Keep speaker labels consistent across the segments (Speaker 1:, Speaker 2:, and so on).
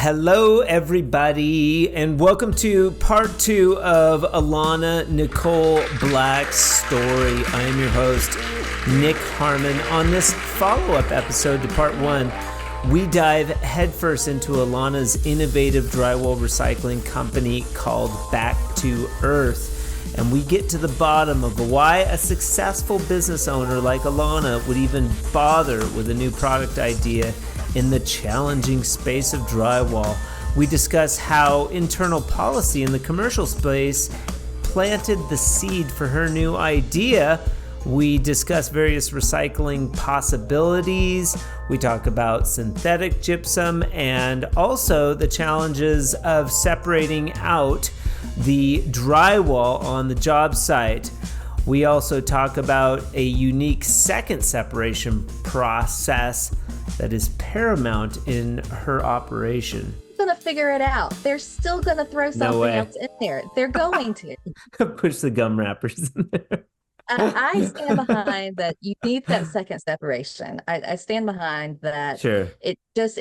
Speaker 1: Hello, everybody, and welcome to part 2 of Alana Nicole Black's story. I am your host, Nick Harmon. On this follow-up episode to part 1, we dive headfirst into Alana's innovative drywall recycling company called Back to Earth. And we get to the bottom of why a successful business owner like Alana would even bother with a new product idea in the challenging space of drywall. We discuss how internal policy in the commercial space planted the seed for her new idea. We discuss various recycling possibilities. We talk about synthetic gypsum and also the challenges of separating out the drywall on the job site. We also talk about a unique second separation process that is paramount in her operation.
Speaker 2: Going to figure it out. They're still going to throw something else in there. They're going to.
Speaker 1: Push the gum wrappers in there.
Speaker 2: I stand behind that. You need that second separation. I stand behind that. Sure. It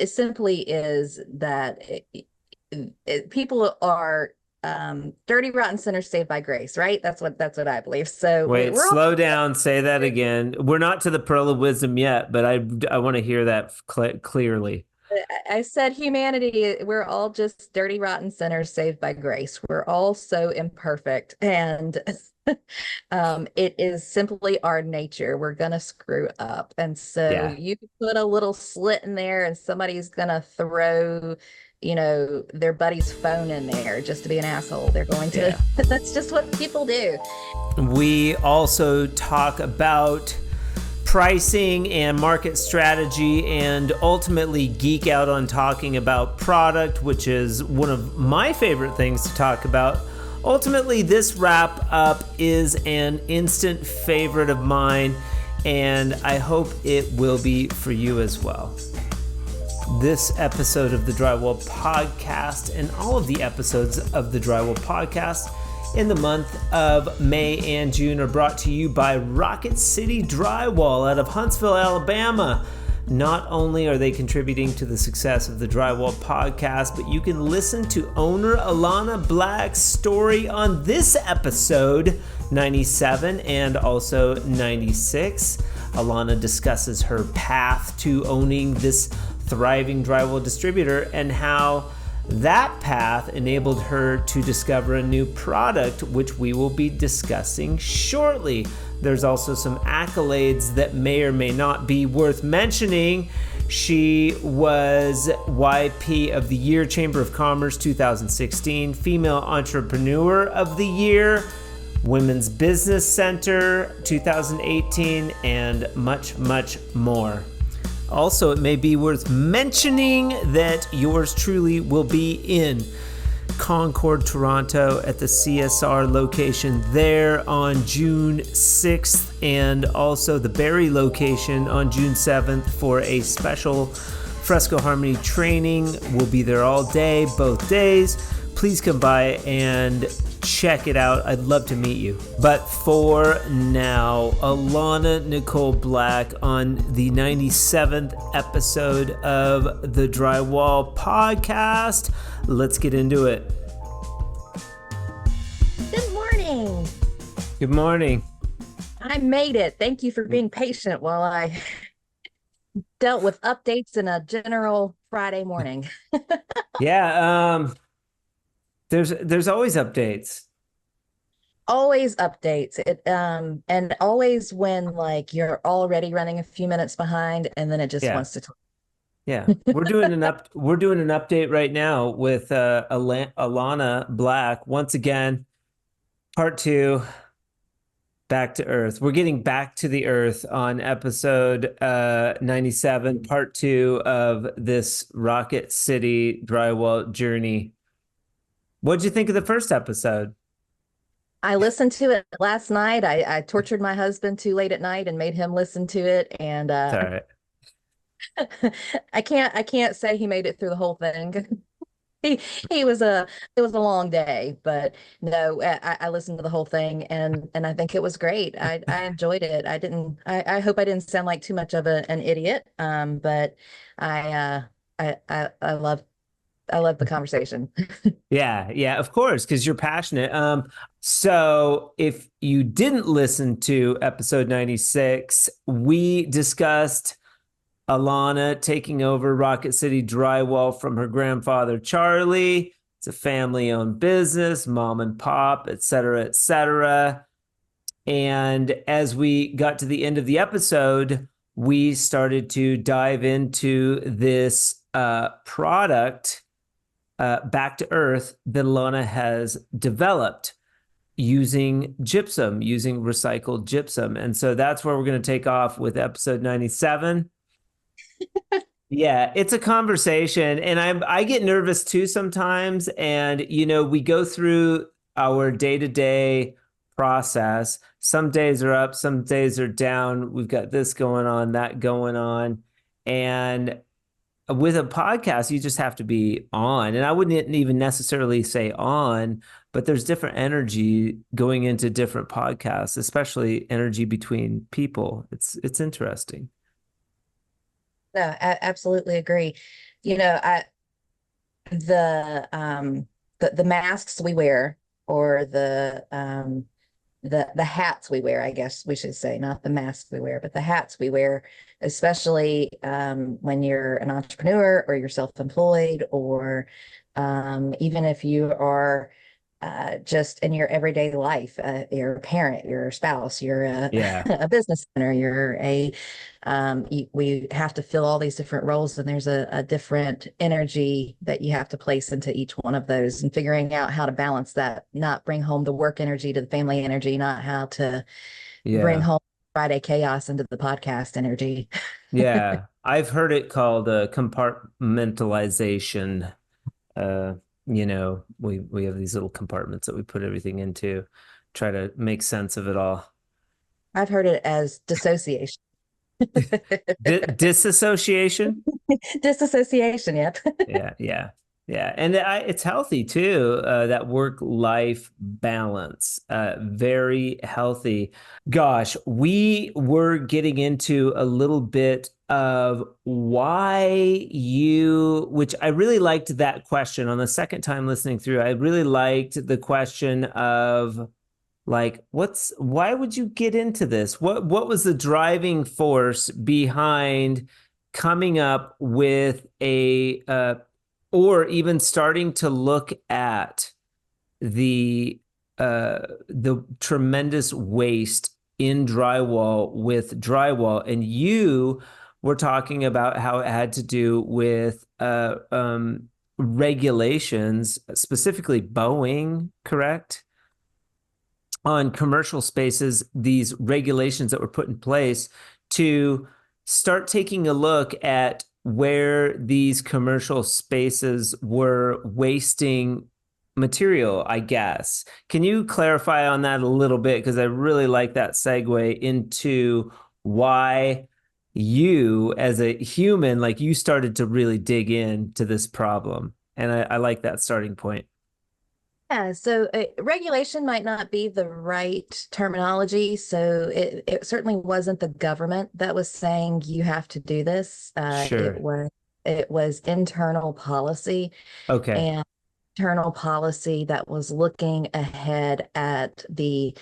Speaker 2: simply is that people are dirty, rotten sinners saved by grace, right? That's what I believe. So
Speaker 1: wait, slow down. Say that again. We're not to the pearl of wisdom yet, but I want to hear that clearly.
Speaker 2: I said humanity, we're all just dirty, rotten sinners saved by grace. We're all so imperfect, and it is simply our nature. We're going to screw up. And so you can put a little slit in there and somebody's going to throw their buddy's phone in there just to be an asshole. They're going to, that's just what people do.
Speaker 1: We also talk about pricing and market strategy and ultimately geek out on talking about product, which is one of my favorite things to talk about. Ultimately, this wrap up is an instant favorite of mine, and I hope it will be for you as well. This episode of the Drywall Podcast and all of the episodes of the Drywall Podcast in the month of May and June are brought to you by Rocket City Drywall out of Huntsville, Alabama. Not only are they contributing to the success of the Drywall Podcast, but you can listen to owner Alana Black's story on this episode 97 and also 96. Alana discusses her path to owning this thriving drywall distributor and how that path enabled her to discover a new product, which we will be discussing shortly. There's also some accolades that may or may not be worth mentioning. She was YP of the Year, Chamber of Commerce 2016, Female Entrepreneur of the Year, Women's Business Center 2018, and much, much more. Also, it may be worth mentioning that yours truly will be in Concord, Toronto at the CSR location there on June 6th, and also the Barrie location on June 7th for a special Fresco Harmony training. We'll be there all day, both days. Please come by and check it out. I'd love to meet you. But for now, Alana Nicole Black on the 97th episode of the Drywall Podcast. Let's get into it.
Speaker 2: Good morning.
Speaker 1: Good morning.
Speaker 2: I made it. Thank you for being patient while I dealt with updates in a general Friday morning.
Speaker 1: There's always updates.
Speaker 2: Always updates. And always when like you're already running a few minutes behind and then it just wants to talk.
Speaker 1: Yeah. We're doing an update right now with Alana Black. Once again, part 2, Back to Earth. We're getting back to the earth on episode 97, part 2 of this Rocket City drywall journey. What'd you think of the first episode?
Speaker 2: I listened to it last night. I tortured my husband too late at night and made him listen to it. And
Speaker 1: all right.
Speaker 2: I can't say he made it through the whole thing. It was a long day, but no, I listened to the whole thing and I think it was great. I enjoyed it. I hope I didn't sound like too much of an idiot. But I love I love the conversation.
Speaker 1: Yeah, of course, because you're passionate. So if you didn't listen to episode 96, we discussed Alana taking over Rocket City Drywall from her grandfather, Charlie. It's a family-owned business, mom and pop, et cetera, et cetera. And as we got to the end of the episode, we started to dive into this product, back to earth, that Alana has developed using gypsum, using recycled gypsum. And so that's where we're going to take off with episode 97. Yeah, it's a conversation, and I get nervous too sometimes. And we go through our day-to-day process. Some days are up, some days are down. We've got this going on, that going on, and with a podcast, you just have to be on. And I wouldn't even necessarily say on, but there's different energy going into different podcasts, especially energy between people. It's interesting.
Speaker 2: No, I absolutely agree. You know, the masks we wear, or the hats we wear, I guess we should say, not the masks we wear, but the hats we wear, especially when you're an entrepreneur or you're self-employed, or even if you are just in your everyday life, you're a parent, you're a spouse, you're a business owner, we have to fill all these different roles, and there's a different energy that you have to place into each one of those, and figuring out how to balance that, not bring home the work energy to the family energy, not how to bring home Friday chaos into the podcast energy.
Speaker 1: Yeah, I've heard it called compartmentalization. We have these little compartments that we put everything into, try to make sense of it all.
Speaker 2: I've heard it as dissociation.
Speaker 1: Disassociation?
Speaker 2: Disassociation, yep.
Speaker 1: Yeah. And it's healthy too, that work-life balance, very healthy. Gosh, we were getting into a little bit of which I really liked that question on the second time listening through. I really liked the question of, like, why would you get into this? What was the driving force behind coming up with or even starting to look at the tremendous waste in drywall with drywall? And you were talking about how it had to do with regulations, specifically Boeing, correct? On commercial spaces, these regulations that were put in place to start taking a look at where these commercial spaces were wasting material, I guess. Can you clarify on that a little bit? Because I really like that segue into why you, as a human, like, you started to really dig into this problem. And I like that starting point.
Speaker 2: Yeah, so regulation might not be the right terminology. So it certainly wasn't the government that was saying you have to do this.
Speaker 1: Sure.
Speaker 2: It was internal policy.
Speaker 1: Okay.
Speaker 2: And internal policy that was looking ahead at the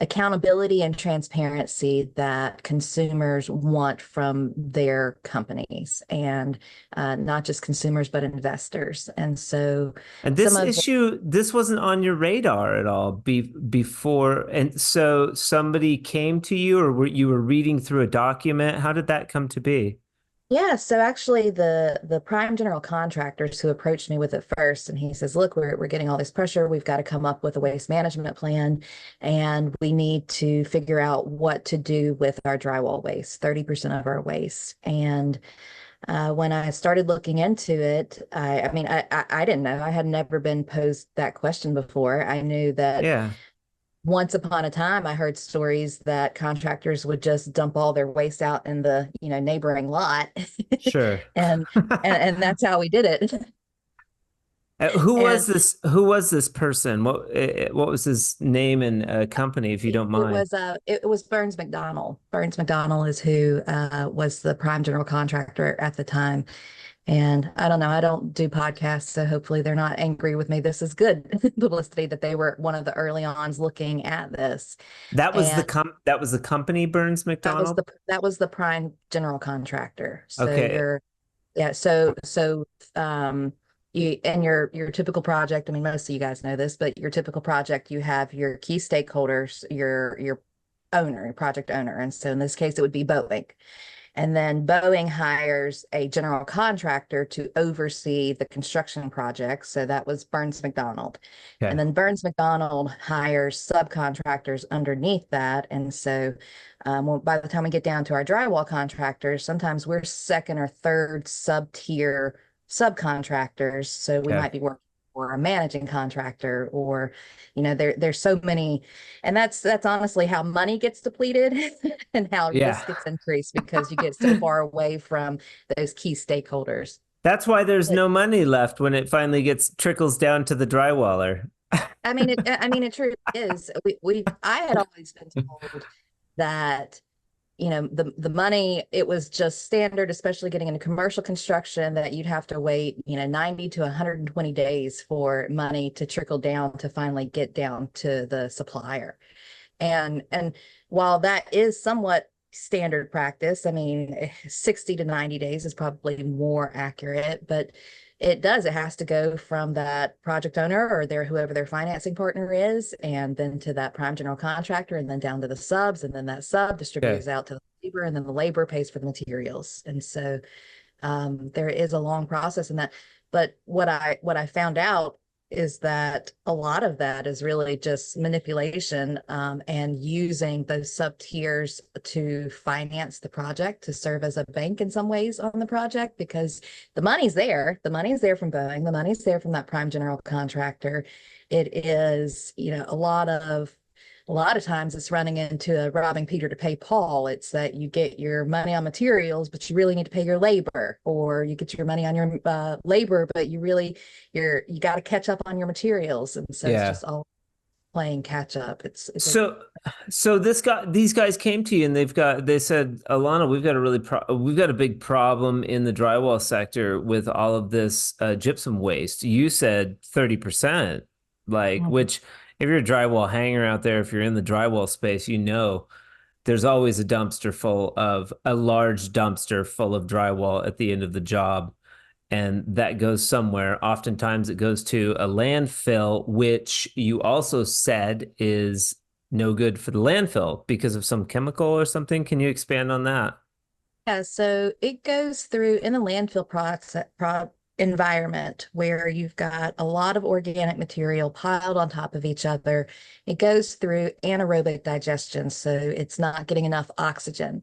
Speaker 2: accountability and transparency that consumers want from their companies, and not just consumers, but investors. And so,
Speaker 1: and this wasn't on your radar at all before. And so somebody came to you, or you were reading through a document? How did that come to be?
Speaker 2: Yeah, so actually the prime general contractors who approached me with it first, and he says, look, we're getting all this pressure. We've got to come up with a waste management plan, and we need to figure out what to do with our drywall waste, 30% of our waste. And when I started looking into it, I didn't know. I had never been posed that question before. I knew that once upon a time, I heard stories that contractors would just dump all their waste out in the neighboring lot.
Speaker 1: Sure.
Speaker 2: and that's how we did it.
Speaker 1: Who was this person? What was his name and company, if you don't mind?
Speaker 2: It was Burns McDonnell. Burns McDonnell is who was the prime general contractor at the time. And I don't know, I don't do podcasts, so hopefully they're not angry with me. This is good publicity that they were one of the early ons looking at this. And
Speaker 1: That was the company, Burns McDonald.
Speaker 2: that was the prime general contractor. So
Speaker 1: Okay.
Speaker 2: you're yeah, so you and your typical project, I mean, most of you guys know this, but your typical project, you have your key stakeholders, your owner, your project owner. And so in this case, it would be Boeing. And then Boeing hires a general contractor to oversee the construction project. So that was Burns McDonald. And
Speaker 1: Okay.
Speaker 2: then Burns McDonald hires subcontractors underneath that. And so well, by the time we get down to our drywall contractors, sometimes we're second or third sub-tier subcontractors. So we
Speaker 1: Okay.
Speaker 2: might be working for a managing contractor, or, there's so many, and that's honestly how money gets depleted and how
Speaker 1: Yeah.
Speaker 2: risk gets increased because you get so far away from those key stakeholders.
Speaker 1: That's why there's
Speaker 2: But
Speaker 1: no money left when it finally gets trickles down to the drywaller.
Speaker 2: I mean, it truly is. I had always been told that the money, it was just standard, especially getting into commercial construction, that you'd have to wait 90 to 120 days for money to trickle down to finally get down to the supplier. And while that is somewhat standard practice, I mean, 60 to 90 days is probably more accurate, but it has to go from that project owner or whoever their financing partner is, and then to that prime general contractor, and then down to the subs, and then that sub
Speaker 1: Okay.
Speaker 2: distributes out to the labor, and then the labor pays for the materials. And so there is a long process in that. But what I found out is that a lot of that is really just manipulation, and using those sub tiers to finance the project, to serve as a bank in some ways on the project, because the money's there. The money's there from Boeing. The money's there from that prime general contractor. It is, a lot of times it's running into a robbing Peter to pay Paul. It's that you get your money on materials, but you really need to pay your labor, or you get your money on your labor, but you got to catch up on your materials. And so it's
Speaker 1: Yeah.
Speaker 2: just all playing catch up.
Speaker 1: So, so these guys came to you and they said, Alana, we've got a big problem in the drywall sector with all of this gypsum waste. You said 30%, like,
Speaker 2: Mhm.
Speaker 1: which if you're a drywall hanger out there, if you're in the drywall space, there's always a large dumpster full of drywall at the end of the job, and that goes somewhere. Oftentimes it goes to a landfill, which you also said is no good for the landfill because of some chemical or something. Can you expand on that?
Speaker 2: Yeah, so it goes through in the landfill environment where you've got a lot of organic material piled on top of each other. It goes through anaerobic digestion, so it's not getting enough oxygen.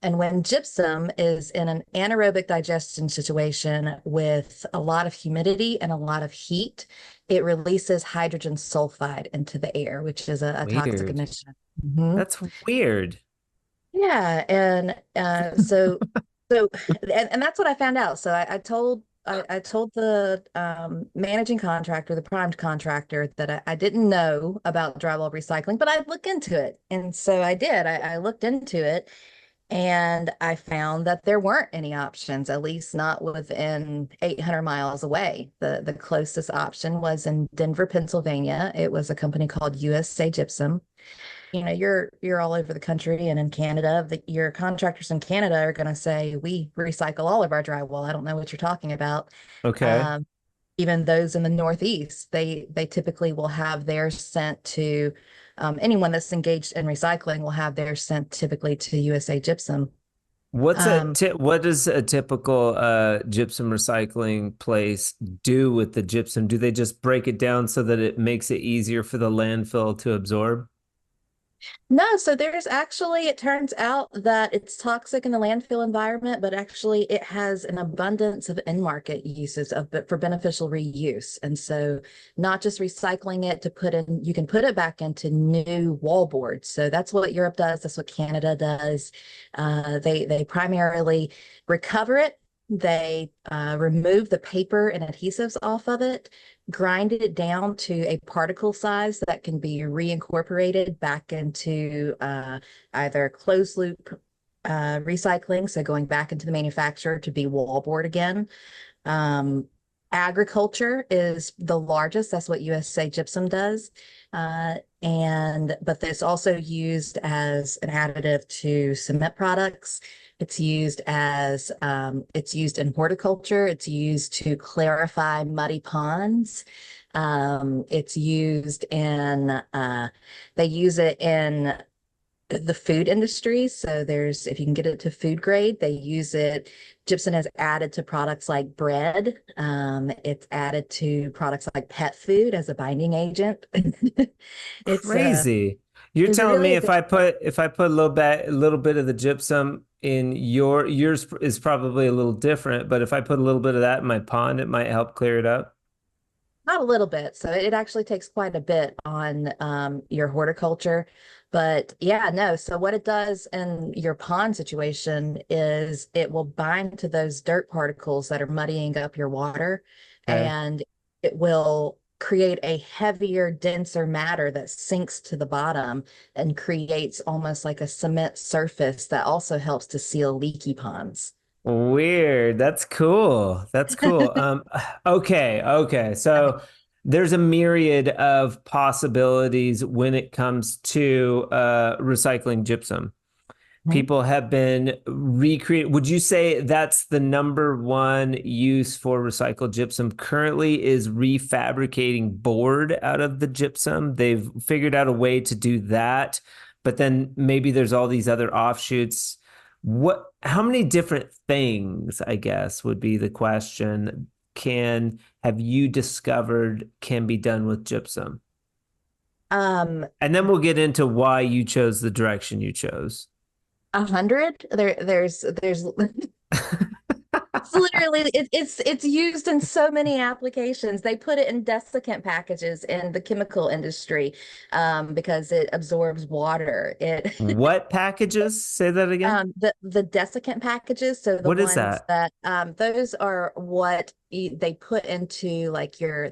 Speaker 2: And when gypsum is in an anaerobic digestion situation with a lot of humidity and a lot of heat, it releases hydrogen sulfide into the air, which is a toxic
Speaker 1: Weird.
Speaker 2: emission. Mhm.
Speaker 1: That's weird.
Speaker 2: Yeah, and so and that's what I found out. So I told the managing contractor, the primed contractor, that I didn't know about drywall recycling, but I'd look into it. And so I did. I looked into it, and I found that there weren't any options, at least not within 800 miles away. The closest option was in Denver, Pennsylvania. It was a company called USA Gypsum. You're all over the country and in Canada. Your contractors in Canada are going to say, we recycle all of our drywall. I don't know what you're talking about.
Speaker 1: Okay.
Speaker 2: Um, Even those in the Northeast, they typically will have theirs sent to anyone that's engaged in recycling will have theirs sent typically to USA Gypsum. Um,
Speaker 1: What does a typical gypsum recycling place do with the gypsum? Do they just break it down so that it makes it easier for the landfill to absorb?
Speaker 2: No, so it turns out that it's toxic in the landfill environment, but actually it has an abundance of end market uses for beneficial reuse. And so not just recycling it to put in, you can put it back into new wall boards. So that's what Europe does. That's what Canada does. They primarily recover it. They remove the paper and adhesives off of it, grind it down to a particle size that can be reincorporated back into either closed loop recycling, so going back into the manufacturer to be wallboard again. Um, Agriculture is the largest. That's what USA Gypsum does. But it's also used as an additive to cement products. It's used in horticulture. It's used to clarify muddy ponds. It's used they use it in the food industry. So if you can get it to food grade, they use it. Gypsum is added to products like bread. It's added to products like pet food as a binding agent. It's
Speaker 1: Crazy. You're
Speaker 2: it's
Speaker 1: telling
Speaker 2: really
Speaker 1: me
Speaker 2: a bit.
Speaker 1: if I put a little bit of the gypsum in yours is probably a little different, but if I put a little bit of that in my pond, it might help clear it up.
Speaker 2: Not a little bit. So it actually takes quite a bit on your horticulture. But yeah, no. So what it does in your pond situation is it will bind to those dirt particles that are muddying up your water,
Speaker 1: Okay.
Speaker 2: and it will create a heavier, denser matter that sinks to the bottom and creates almost like a cement surface that also helps to seal leaky ponds.
Speaker 1: Weird. That's cool. That's cool. Okay.
Speaker 2: Okay.
Speaker 1: So there's a myriad of possibilities when it comes to recycling gypsum.
Speaker 2: Mhm.
Speaker 1: People have been recreate. Would you say that's the number one use for recycled gypsum currently is refabricating board out of the gypsum? They've figured out a way to do that, but then maybe there's all these other offshoots. How many different things, I guess, would be the question, can have you discovered can be done with gypsum?
Speaker 2: Um,
Speaker 1: And then we'll get into why you chose the direction you chose.
Speaker 2: 100. There's It's literally it's used in so many applications. They put it in desiccant packages in the chemical industry because it absorbs water. It
Speaker 1: What packages? Say that again.
Speaker 2: the dessicant packages, so the
Speaker 1: What is
Speaker 2: ones
Speaker 1: that?
Speaker 2: that those are what they put into like your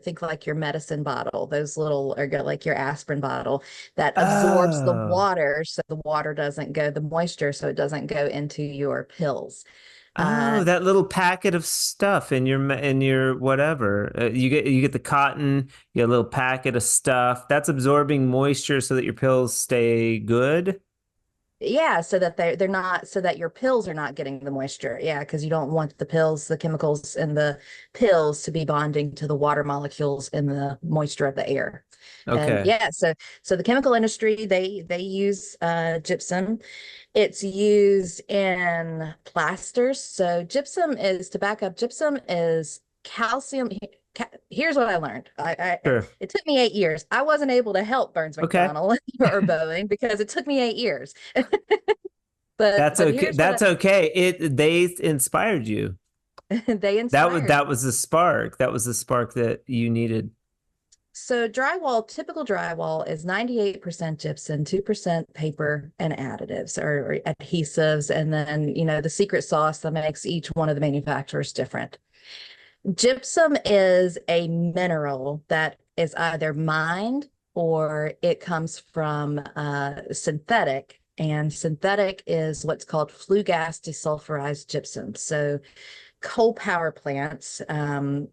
Speaker 2: medicine bottle, those little or like your aspirin bottle that absorbs the
Speaker 1: Oh,
Speaker 2: water, so the water doesn't go the moisture, so it doesn't go into your pills.
Speaker 1: oh, that little packet of stuff in your whatever. You get the cotton, you get a little packet of stuff that's absorbing moisture so that your pills stay good.
Speaker 2: Yeah, so that they're not so that your pills are not getting the moisture. Yeah, because you don't want the chemicals in the pills to be bonding to the water molecules in the moisture of the air. And
Speaker 1: Okay,
Speaker 2: yeah, so the chemical industry they use gypsum. It's used in plasters. So gypsum is to back up, gypsum is calcium. Here's what I learned.
Speaker 1: sure.
Speaker 2: It took me 8 years. I wasn't able to help Burns
Speaker 1: Okay.
Speaker 2: McDonnell or Boeing because it took me 8 years.
Speaker 1: That's
Speaker 2: But
Speaker 1: okay.
Speaker 2: here's what
Speaker 1: That's okay. They inspired you.
Speaker 2: they
Speaker 1: That was
Speaker 2: inspired
Speaker 1: that
Speaker 2: me.
Speaker 1: was the spark. That was the spark that you needed.
Speaker 2: So typical drywall is 98% gypsum, 2% paper and additives or adhesives, and then the secret sauce that makes each one of the manufacturers different. Gypsum is a mineral that is either mined or it comes from synthetic. And synthetic is what's called flue gas desulfurized gypsum. So coal power plants, a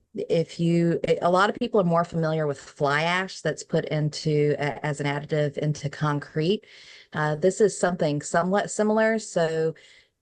Speaker 2: lot of people are more familiar with fly ash that's put into as an additive into concrete. This is something somewhat similar. So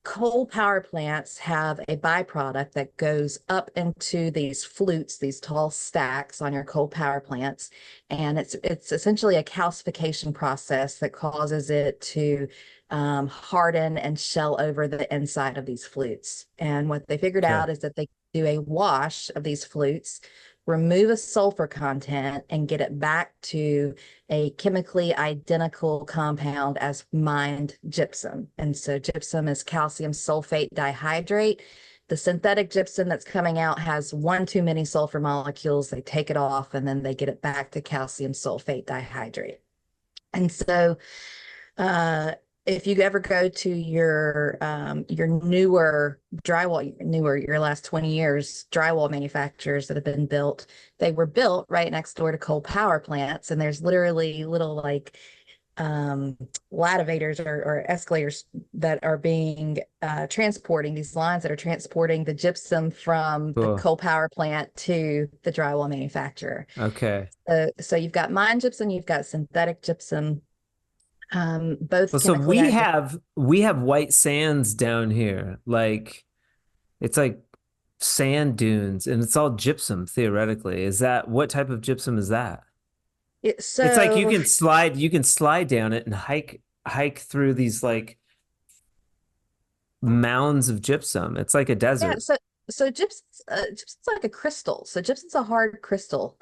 Speaker 2: coal power plants have a byproduct that goes up into these flutes, these tall stacks on your coal power plants, and it's essentially a calcification process that causes it to harden and shell over the inside of these flutes. And what they figured
Speaker 1: Okay.
Speaker 2: out is that they do a wash of these flutes, remove a sulfur content, and get it back to a chemically identical compound as mined gypsum. And so gypsum is calcium sulfate dihydrate. The synthetic gypsum that's coming out has one too many sulfur molecules. They take it off and then they get it back to calcium sulfate dihydrate. And so uh, if you ever go to your newer your last 20 years drywall manufacturers that have been built, they were built right next door to coal power plants, and there's literally little like um, lativators or escalators that are being transporting these lines that are transporting the gypsum from the
Speaker 1: Cool.
Speaker 2: coal power plant to the drywall manufacturer.
Speaker 1: Okay.
Speaker 2: So you've got mine gypsum, you've got synthetic gypsum, both
Speaker 1: Well, so
Speaker 2: chemically active.
Speaker 1: we have white sands down here. Like it's like sand dunes and it's all gypsum theoretically. Is that what type of gypsum is that? It's like
Speaker 2: So
Speaker 1: you can slide down it and hike through these like mounds of gypsum. It's like a
Speaker 2: yeah,
Speaker 1: desert.
Speaker 2: so gypsum's like a crystal. So gypsum's a hard crystal.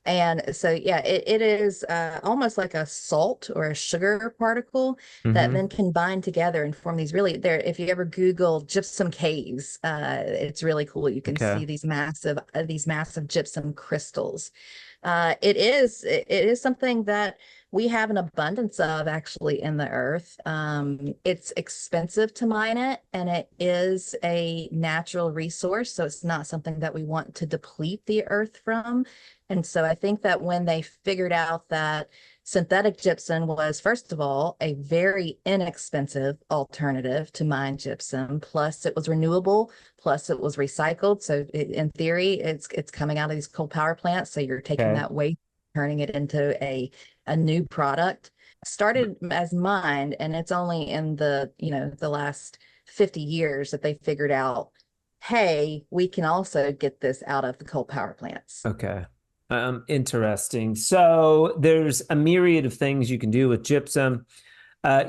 Speaker 2: And so yeah, it is almost like a salt or a sugar particle that
Speaker 1: Hmm.
Speaker 2: then combine together and form these really there. If you ever Google gypsum caves, it's really cool. You can
Speaker 1: Okay.
Speaker 2: see these massive gypsum crystals. It is something that we have an abundance of actually in the earth. It's expensive to mine it, and it is a natural resource, so it's not something that we want to deplete the earth from. And so I think that when they figured out that synthetic gypsum was, first of all, a very inexpensive alternative to mine gypsum, plus it was renewable, plus it was recycled. So in theory, it's coming out of these coal power plants. So you're taking
Speaker 1: Okay.
Speaker 2: that waste, turning it into a new product. Started as mined, and it's only in the last 50 years that they figured out, hey, we can also get this out of the coal power plants.
Speaker 1: Okay. Interesting. So there's a myriad of things you can do with gypsum.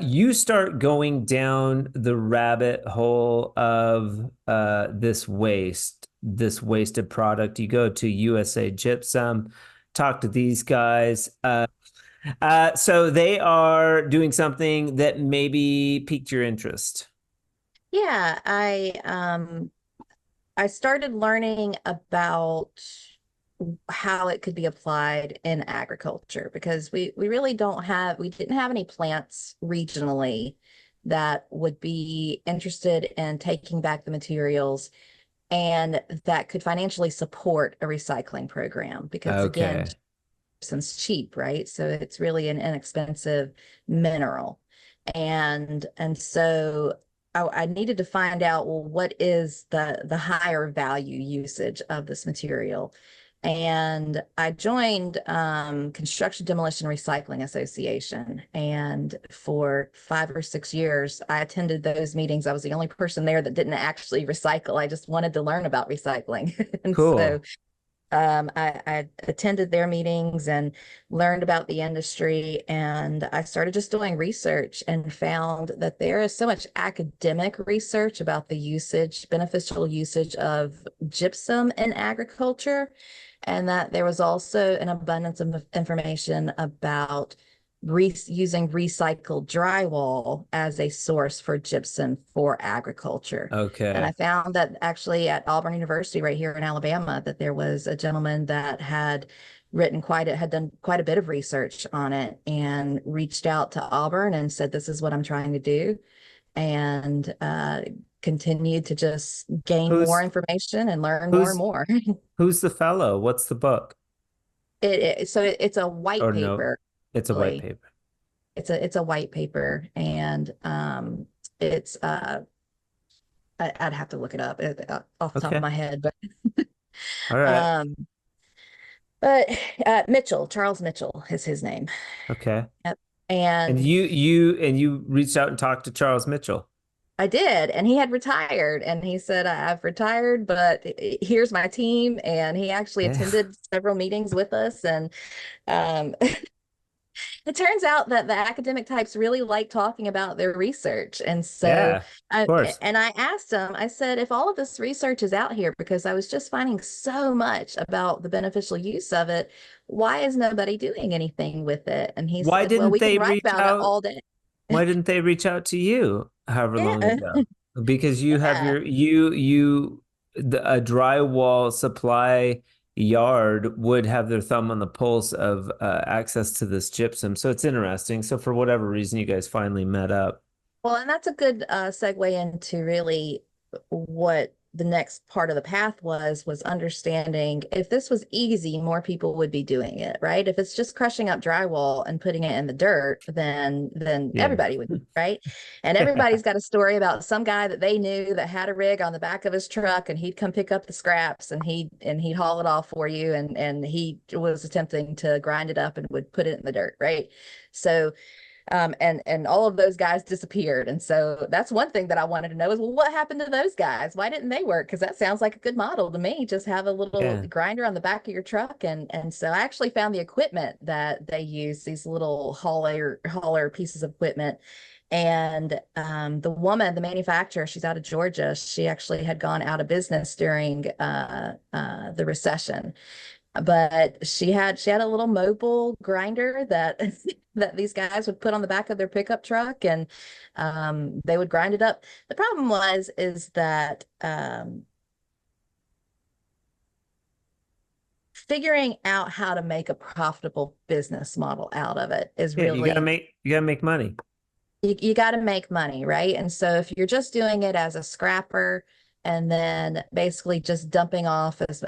Speaker 1: You start going down the rabbit hole of this wasted product. You go to USA Gypsum, talk to these guys. So they are doing something that maybe piqued your interest.
Speaker 2: Yeah, I started learning about how it could be applied in agriculture because we didn't have any plants regionally that would be interested in taking back the materials and that could financially support a recycling program because again,
Speaker 1: Okay.
Speaker 2: gypsum's cheap, right? So it's really an inexpensive mineral. And so I needed to find out, well, what is the higher value usage of this material? And I joined Construction Demolition Recycling Association. And for 5 or 6 years, I attended those meetings. I was the only person there that didn't actually recycle. I just wanted to learn about recycling. And so
Speaker 1: Cool.
Speaker 2: I attended their meetings and learned about the industry, and I started just doing research and found that there is so much academic research about the beneficial usage of gypsum in agriculture, and that there was also an abundance of information about using recycled drywall as a source for gypsum for agriculture. And I
Speaker 1: Okay.
Speaker 2: found that actually at Auburn University right here in Alabama, that there was a gentleman that had done quite a bit of research on it and reached out to Auburn and said, this is what I'm trying to do. And continued to just gain more
Speaker 1: Who's
Speaker 2: information and learn more and
Speaker 1: who's
Speaker 2: more.
Speaker 1: who's the fellow? What's the book?
Speaker 2: It's a white
Speaker 1: Or no,
Speaker 2: paper,
Speaker 1: it's a white
Speaker 2: really.
Speaker 1: paper.
Speaker 2: It's a white paper, and it's I'd have to look it up off the top of
Speaker 1: Okay.
Speaker 2: my head,
Speaker 1: All right.
Speaker 2: um, but Charles Mitchell is his name.
Speaker 1: Okay.
Speaker 2: Yep.
Speaker 1: And
Speaker 2: And
Speaker 1: you reached out and talked to Charles Mitchell.
Speaker 2: I did, and he had retired, and he said, "I've retired, but here's my team." And he actually
Speaker 1: Yeah.
Speaker 2: attended several meetings with us, and it turns out that the academic types really like talking about their research. And so
Speaker 1: Yeah. Of course.
Speaker 2: I asked him, I said, if all of this research is out here, because I was just finding so much about the beneficial use of it, why is nobody doing anything with it? And he
Speaker 1: Why
Speaker 2: said, well,
Speaker 1: didn't
Speaker 2: we can
Speaker 1: they
Speaker 2: write
Speaker 1: reach
Speaker 2: about it
Speaker 1: out?
Speaker 2: all day.
Speaker 1: Why didn't they reach out to you however long
Speaker 2: Yeah.
Speaker 1: ago? Because you have
Speaker 2: Yeah.
Speaker 1: a drywall supply yard would have their thumb on the pulse of access to this gypsum. So it's interesting. So for whatever reason, you guys finally met up.
Speaker 2: Well, and that's a good segue into really what the next part of the path was understanding if this was easy, more people would be doing it, right? If it's just crushing up drywall and putting it in the dirt, then
Speaker 1: Yeah.
Speaker 2: everybody would, right? And everybody's got a story about some guy that they knew that had a rig on the back of his truck, and he'd come pick up the scraps, and he'd haul it off for you, and he was attempting to grind it up and would put it in the dirt, right? So and all of those guys disappeared. And so that's one thing that I wanted to know is, well, what happened to those guys? Why didn't they work? Because that sounds like a good model to me. Just have a little
Speaker 1: Yeah.
Speaker 2: grinder on the back of your truck. And so I actually found the equipment that they use, these little hauler pieces of equipment. And the woman, the manufacturer, she's out of Georgia. She actually had gone out of business during the recession, but she had a little mobile grinder that that these guys would put on the back of their pickup truck, and they would grind it up. The problem is that figuring out how to make a profitable business model out of it is
Speaker 1: Yeah,
Speaker 2: really,
Speaker 1: you gotta make money.
Speaker 2: you got to make money, right? And so if you're just doing it as a scrapper and then basically just dumping off as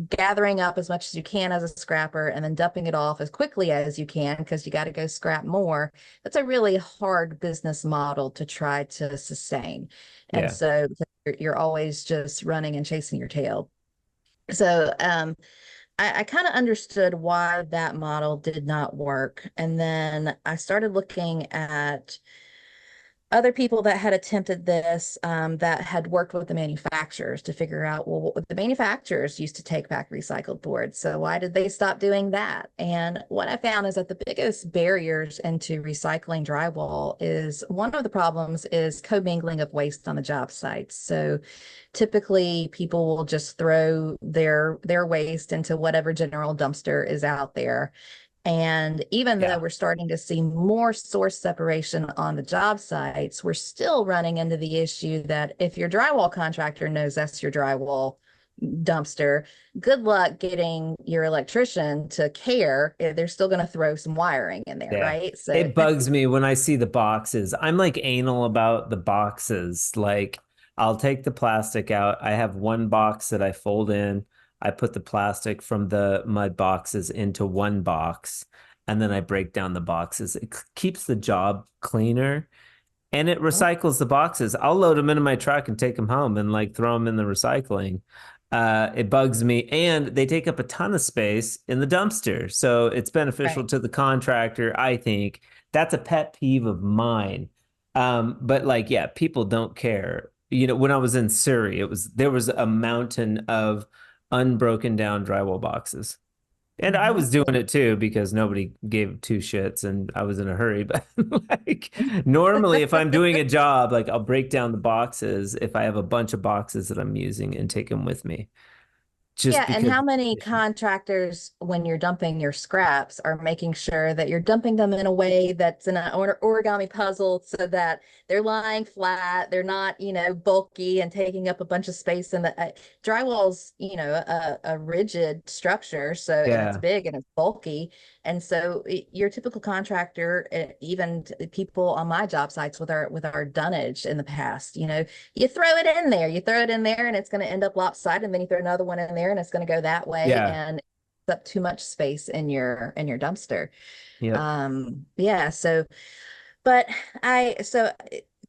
Speaker 2: gathering up as much as you can as a scrapper and then dumping it off as quickly as you can because you got to go scrap more, that's a really hard business model to try to sustain. And
Speaker 1: Yeah.
Speaker 2: so you're always just running and chasing your tail. So I kind of understood why that model did not work. And then I started looking at other people that had attempted this, that had worked with the manufacturers to figure out, well, the manufacturers used to take back recycled boards, so why did they stop doing that? And what I found is that the biggest barriers into recycling drywall is, one of the problems is commingling of waste on the job sites. So typically people will just throw their waste into whatever general dumpster is out there. And even though
Speaker 1: Yeah.
Speaker 2: we're starting to see more source separation on the job sites, we're still running into the issue that if your drywall contractor knows that's your drywall dumpster, good luck getting your electrician to care. They're still going to throw some wiring in there,
Speaker 1: Yeah.
Speaker 2: right? So,
Speaker 1: It bugs me when I see the boxes. I'm like anal about the boxes. Like, I'll take the plastic out. I have one box that I fold in. I put the plastic from the mud boxes into one box, and then I break down the boxes. It keeps the job cleaner, and it recycles the boxes. I'll load them into my truck and take them home and like throw them in the recycling. It bugs me, and they take up a ton of space in the dumpster. So it's beneficial
Speaker 2: right.
Speaker 1: to the contractor, I think. That's a pet peeve of mine. But like, yeah, people don't care. You know, when I was in Surrey, there was a mountain of unbroken down drywall boxes. And I
Speaker 2: Mhm.
Speaker 1: was doing it too because nobody gave two shits and I was in a hurry. But like normally if I'm doing a job, like I'll break down the boxes if I have a bunch of boxes that I'm using and take them with me. Just
Speaker 2: Yeah, and
Speaker 1: because,
Speaker 2: how many contractors, when you're dumping your scraps, are making sure that you're dumping them in a way that's in an origami puzzle so that they're lying flat, they're not, bulky and taking up a bunch of space. And the drywall's, a rigid structure, so, and it's
Speaker 1: yeah,
Speaker 2: big and it's bulky. And so your typical contractor, even people on my job sites with our dunnage in the past, you throw it in there, and it's going to end up lopsided, and then you throw another one in there and it's going to go that way,
Speaker 1: yeah,
Speaker 2: and it's up too much space in your dumpster.
Speaker 1: yep,
Speaker 2: Yeah, so but so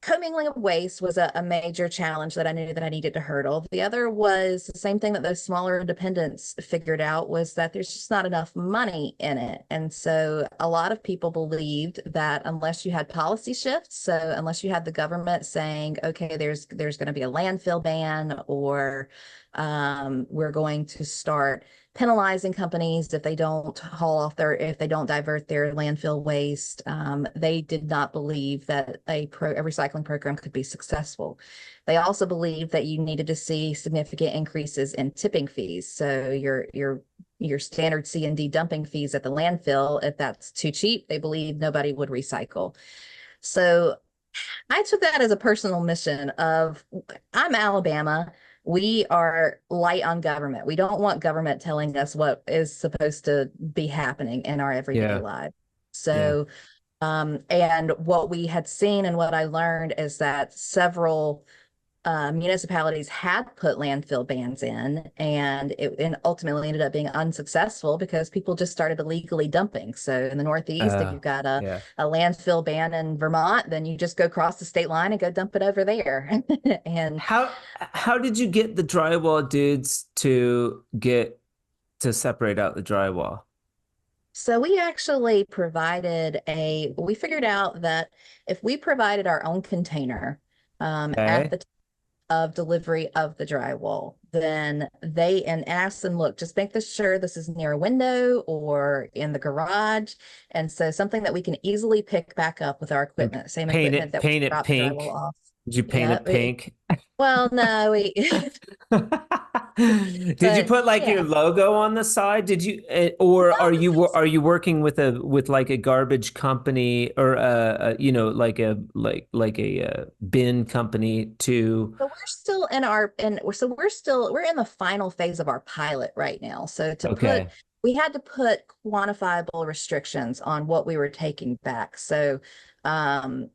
Speaker 2: commingling of waste was a major challenge that I knew that I needed to hurdle. The other was the same thing that those smaller independents figured out, was that there's just not enough money in it. And so a lot of people believed that unless you had policy shifts, so unless you had the government saying, okay, there's going to be a landfill ban, or we're going to start penalizing companies if they don't if they don't divert their landfill waste. They did not believe that a recycling program could be successful. They also believed that you needed to see significant increases in tipping fees. So your standard C&D dumping fees at the landfill, if that's too cheap, they believe nobody would recycle. So I took that as a personal mission of, I'm Alabama. We are light on government. We don't want government telling us what is supposed to be happening in our everyday
Speaker 1: yeah,
Speaker 2: lives.
Speaker 1: yeah,
Speaker 2: So, and what we had seen and what I learned is that several municipalities had put landfill bans in, and it ultimately ended up being unsuccessful because people just started illegally dumping. So in the Northeast, if you've got
Speaker 1: Yeah.
Speaker 2: a landfill ban in Vermont, then you just go cross the state line and go dump it over there. And
Speaker 1: How did you get the drywall dudes to get to separate out the drywall?
Speaker 2: so we actually we figured out that if we provided our own container at
Speaker 1: Okay.
Speaker 2: the of delivery of the drywall, then they and ask them, look, just make this sure this is near a window or in the garage. And so something that we can easily pick back up with our
Speaker 1: And
Speaker 2: equipment, same equipment that we
Speaker 1: paint it
Speaker 2: drop the drywall
Speaker 1: pink.
Speaker 2: off.
Speaker 1: Did you paint
Speaker 2: Yeah.
Speaker 1: it pink?
Speaker 2: Well, no, we,
Speaker 1: Did you
Speaker 2: but
Speaker 1: put like your
Speaker 2: yeah.
Speaker 1: logo on the side? Did you, or
Speaker 2: Well,
Speaker 1: are you working with like a garbage company or like a bin company to?
Speaker 2: so we're still in our and so we're in the final phase of our pilot right now. So
Speaker 1: Okay.
Speaker 2: we had to put quantifiable restrictions on what we were taking back. So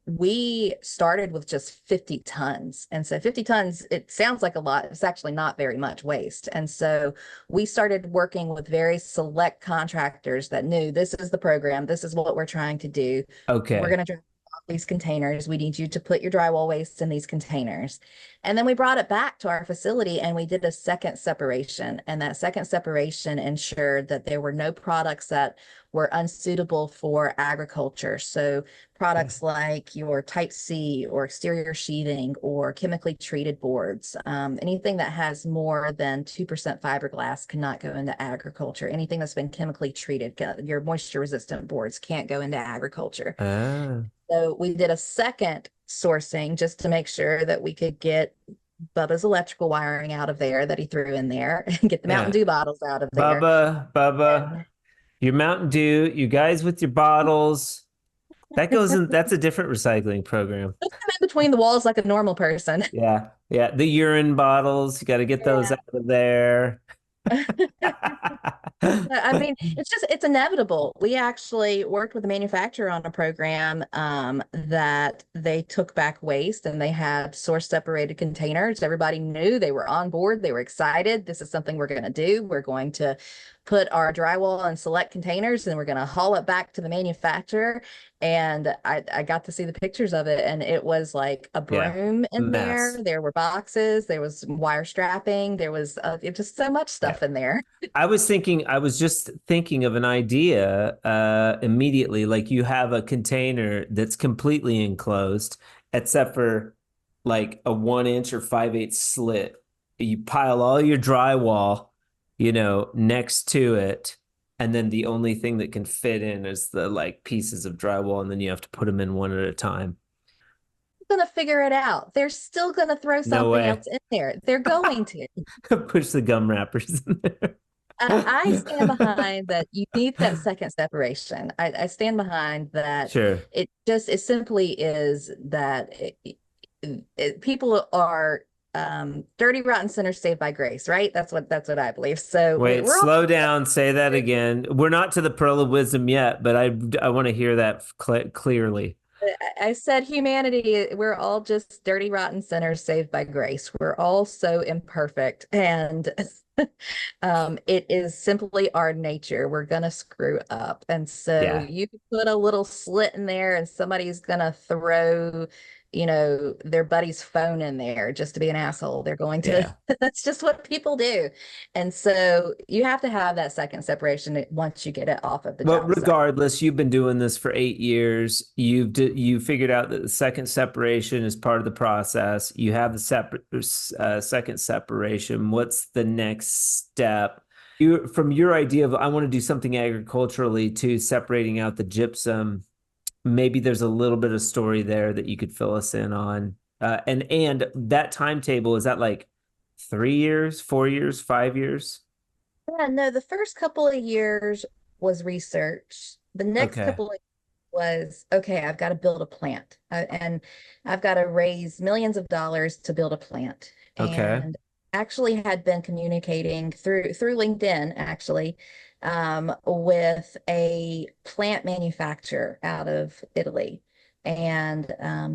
Speaker 2: we started with just 50 tons. And so 50 tons, it sounds like a lot. It's actually not very much waste. And so we started working with very select contractors that knew this is the program, this is what we're trying to do. We're
Speaker 1: Okay.
Speaker 2: going to these containers. We need you to put your drywall waste in these containers. And then we brought it back to our facility and we did a second separation. And that second separation ensured that there were no products that were unsuitable for agriculture. So products like your type C or exterior sheathing or chemically treated boards, anything that has more than 2% fiberglass cannot go into agriculture. Anything that's been chemically treated, your moisture resistant boards can't go into agriculture.
Speaker 1: Ah,
Speaker 2: So we did a second sourcing just to make sure that we could get Bubba's electrical wiring out of there that he threw in there and get the Mountain
Speaker 1: yeah.
Speaker 2: Dew bottles out of there. And
Speaker 1: Bubba, your Mountain Dew, you guys with your bottles. That goes in, that's a different recycling program.
Speaker 2: put them in between the walls like a normal person.
Speaker 1: Yeah. Yeah. The urine bottles, you got to get those out of there.
Speaker 2: I mean, it's inevitable. We actually worked with a manufacturer on a program that they took back waste and they had source separated containers. Everybody knew, they were on board, they were excited. This is something we're going to do. We're going to put our drywall in select containers and we're going to haul it back to the manufacturer. And I got to see the pictures of it, and it was like a
Speaker 1: Yeah.
Speaker 2: broom in
Speaker 1: Mess.
Speaker 2: there. There were boxes, there was wire strapping, there was just so much
Speaker 1: Yeah.
Speaker 2: stuff in there.
Speaker 1: I was just thinking of an idea immediately. Like you have a container that's completely enclosed, except for like a 1 inch or 5/8 slit. You pile all your drywall, next to it, and then the only thing that can fit in is the like pieces of drywall, and then you have to put them in one at a time.
Speaker 2: Going to figure it out. They're still going to throw
Speaker 1: No
Speaker 2: something
Speaker 1: way.
Speaker 2: else in there. They're going to.
Speaker 1: Push the gum wrappers in there.
Speaker 2: I stand behind that you need that second separation. I stand behind that.
Speaker 1: Sure.
Speaker 2: It simply is that people are dirty, rotten sinners saved by grace, right? That's what I believe. So
Speaker 1: Wait,
Speaker 2: we're all
Speaker 1: slow down. Say that again. We're not to the pearl of wisdom yet, but I want to hear that clearly.
Speaker 2: I said humanity, we're all just dirty, rotten sinners saved by grace. We're all so imperfect. And it is simply our nature. We're going to screw up. And so
Speaker 1: Yeah.
Speaker 2: you can put a little slit in there and somebody's going to throw, their buddy's phone in there just to be an asshole. They're going to,
Speaker 1: Yeah.
Speaker 2: that's just what people do. And so you have to have that second separation once you get it off of the
Speaker 1: Well,
Speaker 2: job site.
Speaker 1: regardless, you've been doing this for 8 years. You figured out that the second separation is part of the process. You have the second separation. What's the next step? From your idea of I want to do something agriculturally to separating out the gypsum, maybe there's a little bit of story there that you could fill us in on. And that timetable, is that like 3 years, 4 years, 5 years?
Speaker 2: Yeah, no, the first couple of years was research. The next
Speaker 1: Okay.
Speaker 2: couple of was, okay, I've got to build a plant and I've got to raise millions of dollars to build a plant.
Speaker 1: Okay.
Speaker 2: And actually had been communicating through LinkedIn actually with a plant manufacturer out of Italy. and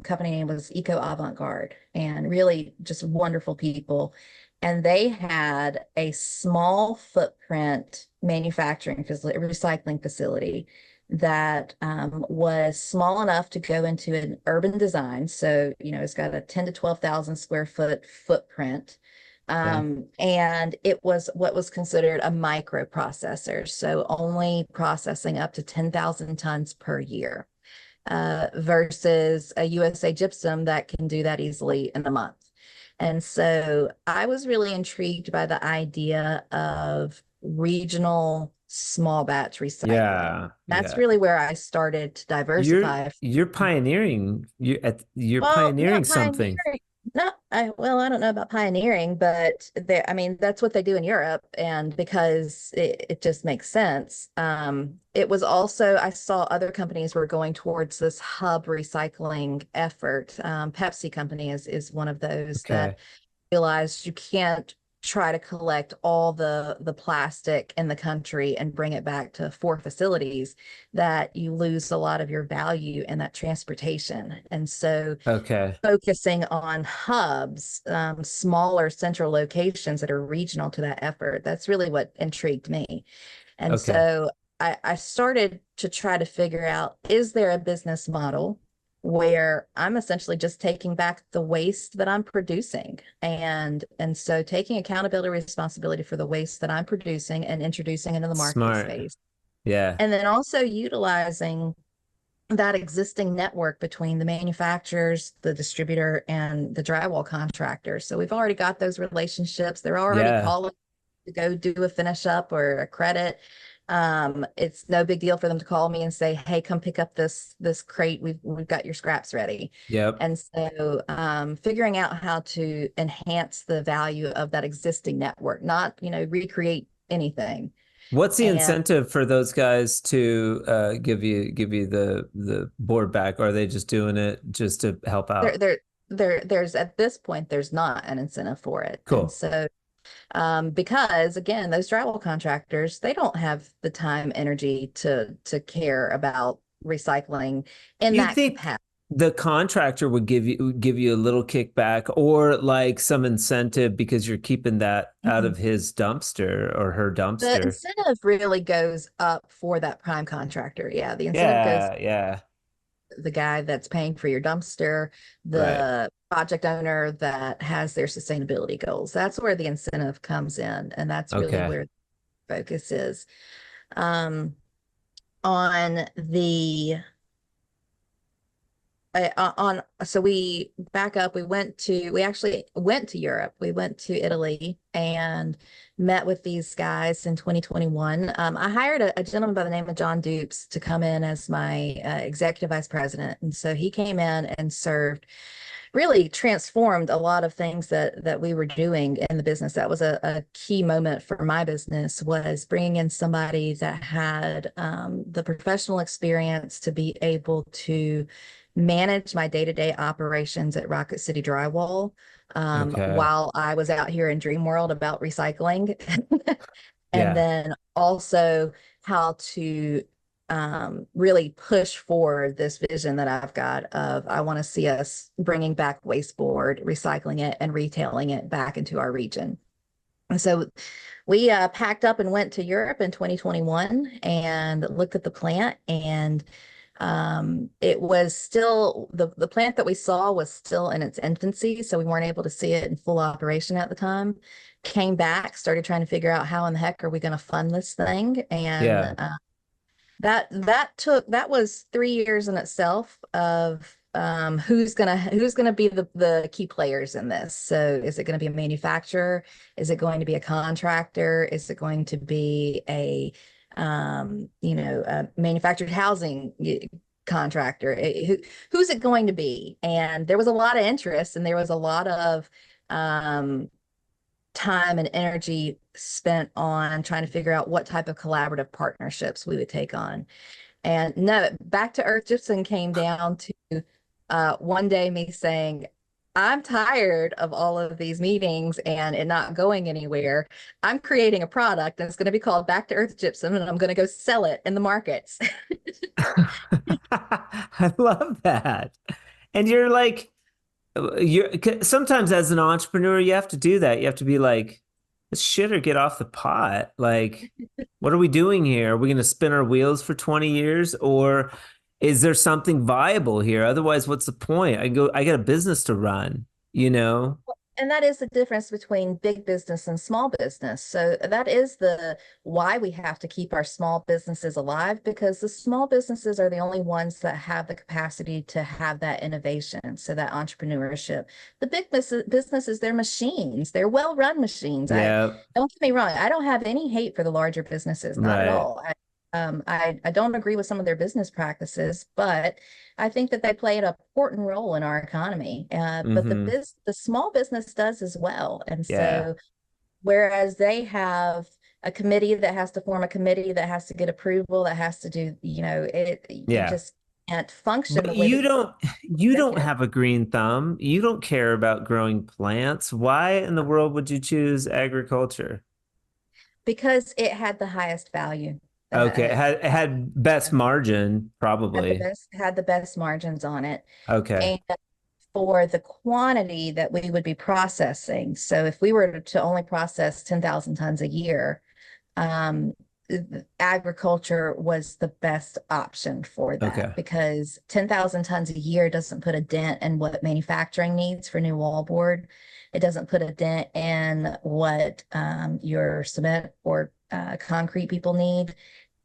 Speaker 2: company name was Eco Avant-Garde, and really just wonderful people. And they had a small footprint manufacturing facility, recycling facility that was small enough to go into an urban design. So, it's got a 10 to 12,000 square foot footprint.
Speaker 1: Okay.
Speaker 2: And it was what was considered a microprocessor. So only processing up to 10,000 tons per year, versus a USA gypsum that can do that easily in a month. And so I was really intrigued by the idea of regional small batch recycling.
Speaker 1: Yeah.
Speaker 2: That's
Speaker 1: Yeah.
Speaker 2: really where I started to
Speaker 1: You're
Speaker 2: diversify.
Speaker 1: you're pioneering. You're
Speaker 2: Well,
Speaker 1: pioneering
Speaker 2: not
Speaker 1: something.
Speaker 2: pioneering. No, I don't know about pioneering, but I mean, that's what they do in Europe. And because it just makes sense. It was also, I saw other companies were going towards this hub recycling effort. Pepsi company is one of those that
Speaker 1: Okay.
Speaker 2: realized you can't try to collect all the plastic in the country and bring it back to 4 facilities, that you lose a lot of your value in that transportation. And so
Speaker 1: Okay.
Speaker 2: focusing on hubs, smaller central locations that are regional to that effort, that's really what intrigued me. And
Speaker 1: Okay.
Speaker 2: so I started to try to figure out, is there a business model where I'm essentially just taking back the waste that I'm producing? And so taking accountability, responsibility for the waste that I'm producing and introducing into the market
Speaker 1: Smart.
Speaker 2: space.
Speaker 1: Yeah.
Speaker 2: And then also utilizing that existing network between the manufacturers, the distributor, and the drywall contractor. So we've already got those relationships. They're already
Speaker 1: Yeah.
Speaker 2: calling to go do a finish up or a credit. It's no big deal for them to call me and say, "Hey, come pick up this crate. We've got your scraps ready."
Speaker 1: Yep.
Speaker 2: And so figuring out how to enhance the value of that existing network, not recreate anything.
Speaker 1: What's the
Speaker 2: And
Speaker 1: incentive for those guys to give you the board back? Or are they just doing it just to help
Speaker 2: there
Speaker 1: out?
Speaker 2: there there's at this point there's not an incentive for it. And
Speaker 1: Cool.
Speaker 2: so because again, those drywall contractors, they don't have the time, energy to care about recycling in
Speaker 1: You
Speaker 2: that
Speaker 1: think
Speaker 2: capacity.
Speaker 1: the contractor would give you a little kickback or like some incentive because you're keeping that out
Speaker 2: Mhm.
Speaker 1: of his dumpster or her
Speaker 2: The
Speaker 1: dumpster?
Speaker 2: incentive really goes up for that prime contractor. Yeah, the incentive goes
Speaker 1: Yeah, yeah.
Speaker 2: the guy that's paying for your dumpster,
Speaker 1: Right.
Speaker 2: the project owner that has their sustainability goals. That's where the incentive comes in, and that's really
Speaker 1: Okay.
Speaker 2: where the focus is. Um, on the on so we back up, we actually went to Europe. We went to Italy and met with these guys in 2021. I hired a gentleman by the name of John Dupes to come in as my executive vice president, and so he came in and served, really transformed a lot of things that we were doing in the business. That was a key moment for my business, was bringing in somebody that had the professional experience to be able to manage my day-to-day operations at Rocket City Drywall,
Speaker 1: Okay.
Speaker 2: while I was out here in Dream World about recycling. And
Speaker 1: Yeah.
Speaker 2: then also how to really push forward this vision that I've got of, I want to see us bringing back wasteboard, recycling it, and retailing it back into our region. And so we packed up and went to Europe in 2021 and looked at the plant. And it was still, the plant that we saw was still in its infancy, so we weren't able to see it in full operation at the time. Came back, started trying to figure out how in the heck are we going to fund this thing. And
Speaker 1: Yeah.
Speaker 2: that was 3 years in itself of who's gonna be the key players in this. So is it going to be a manufacturer? Is it going to be a contractor? Is it going to be a manufactured housing contractor? Who's it going to be? And there was a lot of interest, and there was a lot of um, time and energy spent on trying to figure out what type of collaborative partnerships we would take on. And no, back to Earth Gypsum came down to one day me saying, I'm tired of all of these meetings and it not going anywhere. I'm creating a product and it's going to be called Back to Earth Gypsum, and I'm going to go sell it in the markets.
Speaker 1: I love that. And you're like, you're sometimes as an entrepreneur, you have to do that. You have to be like, let's shit or get off the pot. Like, what are we doing here? Are we going to spin our wheels for 20 years, or is there something viable here? Otherwise, what's the point? I got a business to run, you know?
Speaker 2: And that is the difference between big business and small business. So that is the why we have to keep our small businesses alive, because the small businesses are the only ones that have the capacity to have that innovation, so that entrepreneurship. The big businesses, they're machines. They're well-run machines. I
Speaker 1: Yeah,
Speaker 2: don't get me wrong. I don't have any hate for the larger businesses, not at
Speaker 1: right.
Speaker 2: all. I don't agree with some of their business practices, but I think that they play an important role in our economy. But
Speaker 1: Hmm.
Speaker 2: the small business does as well. And
Speaker 1: Yeah,
Speaker 2: so whereas they have a committee that has to form a committee that has to get approval, that has to do, you
Speaker 1: yeah.
Speaker 2: just can't function
Speaker 1: But
Speaker 2: the way that
Speaker 1: you don't
Speaker 2: executive,
Speaker 1: have a green thumb. You don't care about growing plants. Why in the world would you choose agriculture?
Speaker 2: because it had the highest value.
Speaker 1: Okay,
Speaker 2: Uh,
Speaker 1: it had best margin, probably.
Speaker 2: had the best margins on it.
Speaker 1: Okay,
Speaker 2: And for the quantity that we would be processing. So if we were to only process 10,000 tons a year, um, agriculture was the best option for that,
Speaker 1: okay,
Speaker 2: because 10,000 tons a year doesn't put a dent in what manufacturing needs for new wallboard. It doesn't put a dent in what your cement or concrete people need.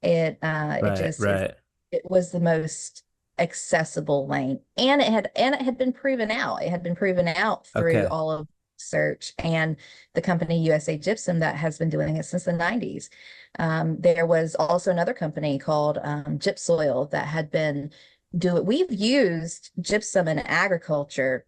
Speaker 2: It
Speaker 1: right,
Speaker 2: just
Speaker 1: right.
Speaker 2: it was the most accessible lane, and it had been proven out. It had been proven out through
Speaker 1: Okay,
Speaker 2: all of search and the company USA Gypsum that has been doing it since the 90s. There was also another company called Gypsoil that had been do it. We've used gypsum in agriculture.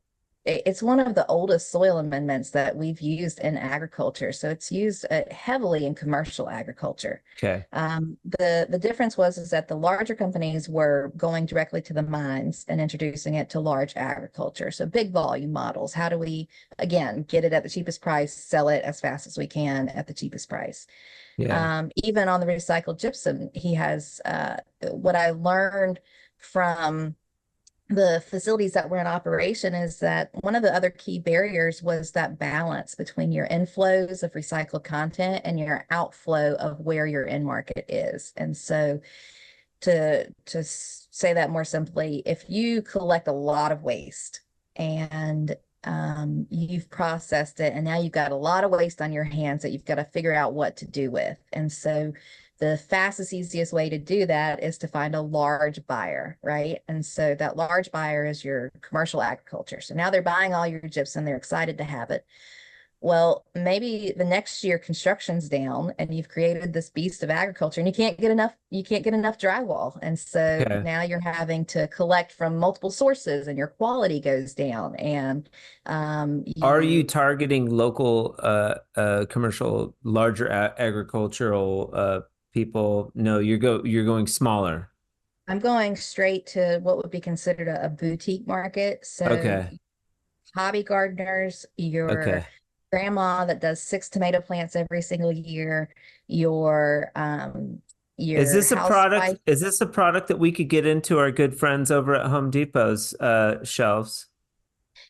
Speaker 2: It's one of the oldest soil amendments that we've used in agriculture. So it's used heavily in commercial agriculture.
Speaker 1: okay.
Speaker 2: The difference was is that the larger companies were going directly to the mines and introducing it to large agriculture. So big volume models. How do we, again, get it at the cheapest price, sell it as fast as we can at the cheapest price?
Speaker 1: Yeah,
Speaker 2: Even on the recycled gypsum, he has what I learned from the facilities that were in operation is that one of the other key barriers was that balance between your inflows of recycled content and your outflow of where your end market is. And so to say that more simply, if you collect a lot of waste and you've processed it, and now you've got a lot of waste on your hands that you've got to figure out what to do with. And so the fastest, easiest way to do that is to find a large buyer, right? And so that large buyer is your commercial agriculture. So now they're buying all your gypsum, they're excited to have it. Well, maybe the next year construction's down and you've created this beast of agriculture and you can't get enough drywall. And so
Speaker 1: okay.
Speaker 2: now you're having to collect from multiple sources and your quality goes down, and
Speaker 1: Are you
Speaker 2: you
Speaker 1: targeting local, commercial, larger agricultural, people? No, you're going smaller.
Speaker 2: I'm going straight to what would be considered a boutique market. So
Speaker 1: Okay,
Speaker 2: hobby gardeners, your
Speaker 1: okay.
Speaker 2: grandma that does 6 tomato plants every single year, your your housewife.
Speaker 1: Is this a product that we could get into our good friends over at Home Depot's shelves,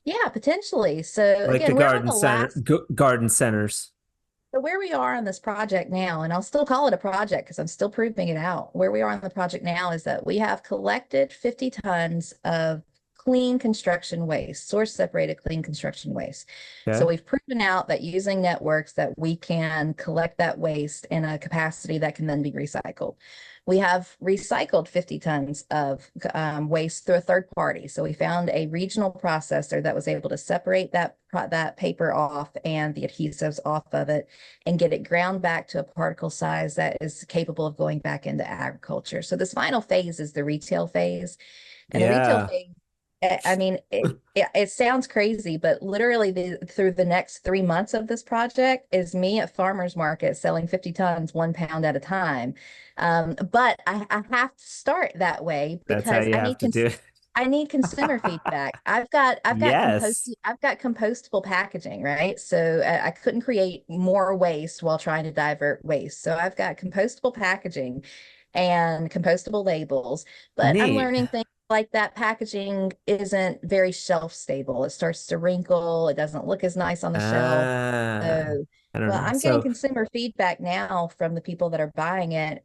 Speaker 2: Yeah, potentially. So
Speaker 1: like the
Speaker 2: again, we're on the last,
Speaker 1: garden centers?
Speaker 2: so where we are on this project now, and I'll still call it a project because I'm still proving it out. Where we are on the project now is that we have collected 50 tons of clean construction waste, source separated clean construction waste. So
Speaker 1: Okay.
Speaker 2: we've proven out that using networks that we can collect that waste in a capacity that can then be recycled. We have recycled 50 tons of waste through a third party. So we found a regional processor that was able to separate that paper off and the adhesives off of it and get it ground back to a particle size that is capable of going back into agriculture. So this final phase is the retail phase. And the retail
Speaker 1: Yeah.
Speaker 2: phase, I mean, it sounds crazy, but literally through the next 3 months of this project is me at farmers market selling 50 tons, 1 pound at a time. But I have to start that way
Speaker 1: That's how
Speaker 2: because
Speaker 1: you have to do it.
Speaker 2: I need consumer feedback. I've got
Speaker 1: Yes.
Speaker 2: compostable packaging, right? So I couldn't create more waste while trying to divert waste. So I've got compostable packaging and compostable labels, but I'm
Speaker 1: Neat.
Speaker 2: learning things like that packaging isn't very shelf stable. It starts to wrinkle. It doesn't look as nice on the shelf.
Speaker 1: Ah,
Speaker 2: So,
Speaker 1: I don't
Speaker 2: well,
Speaker 1: know.
Speaker 2: I'm getting
Speaker 1: So,
Speaker 2: consumer feedback now from the people that are buying it.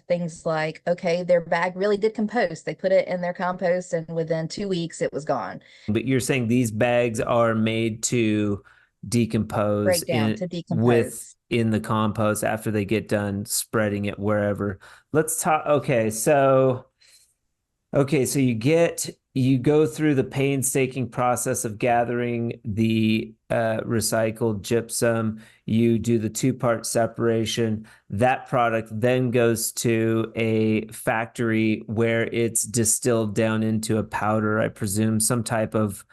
Speaker 2: Things like, okay, their bag really did compost. They put it in their compost, and within 2 weeks, it was gone.
Speaker 1: but you're saying these bags are made to decompose
Speaker 2: Break down to decompose.
Speaker 1: in the compost after they get done spreading it wherever. Let's talk. Okay, so you go through the painstaking process of gathering the recycled gypsum. You do the two-part separation. That product then goes to a factory where it's distilled down into a powder, I presume, some type of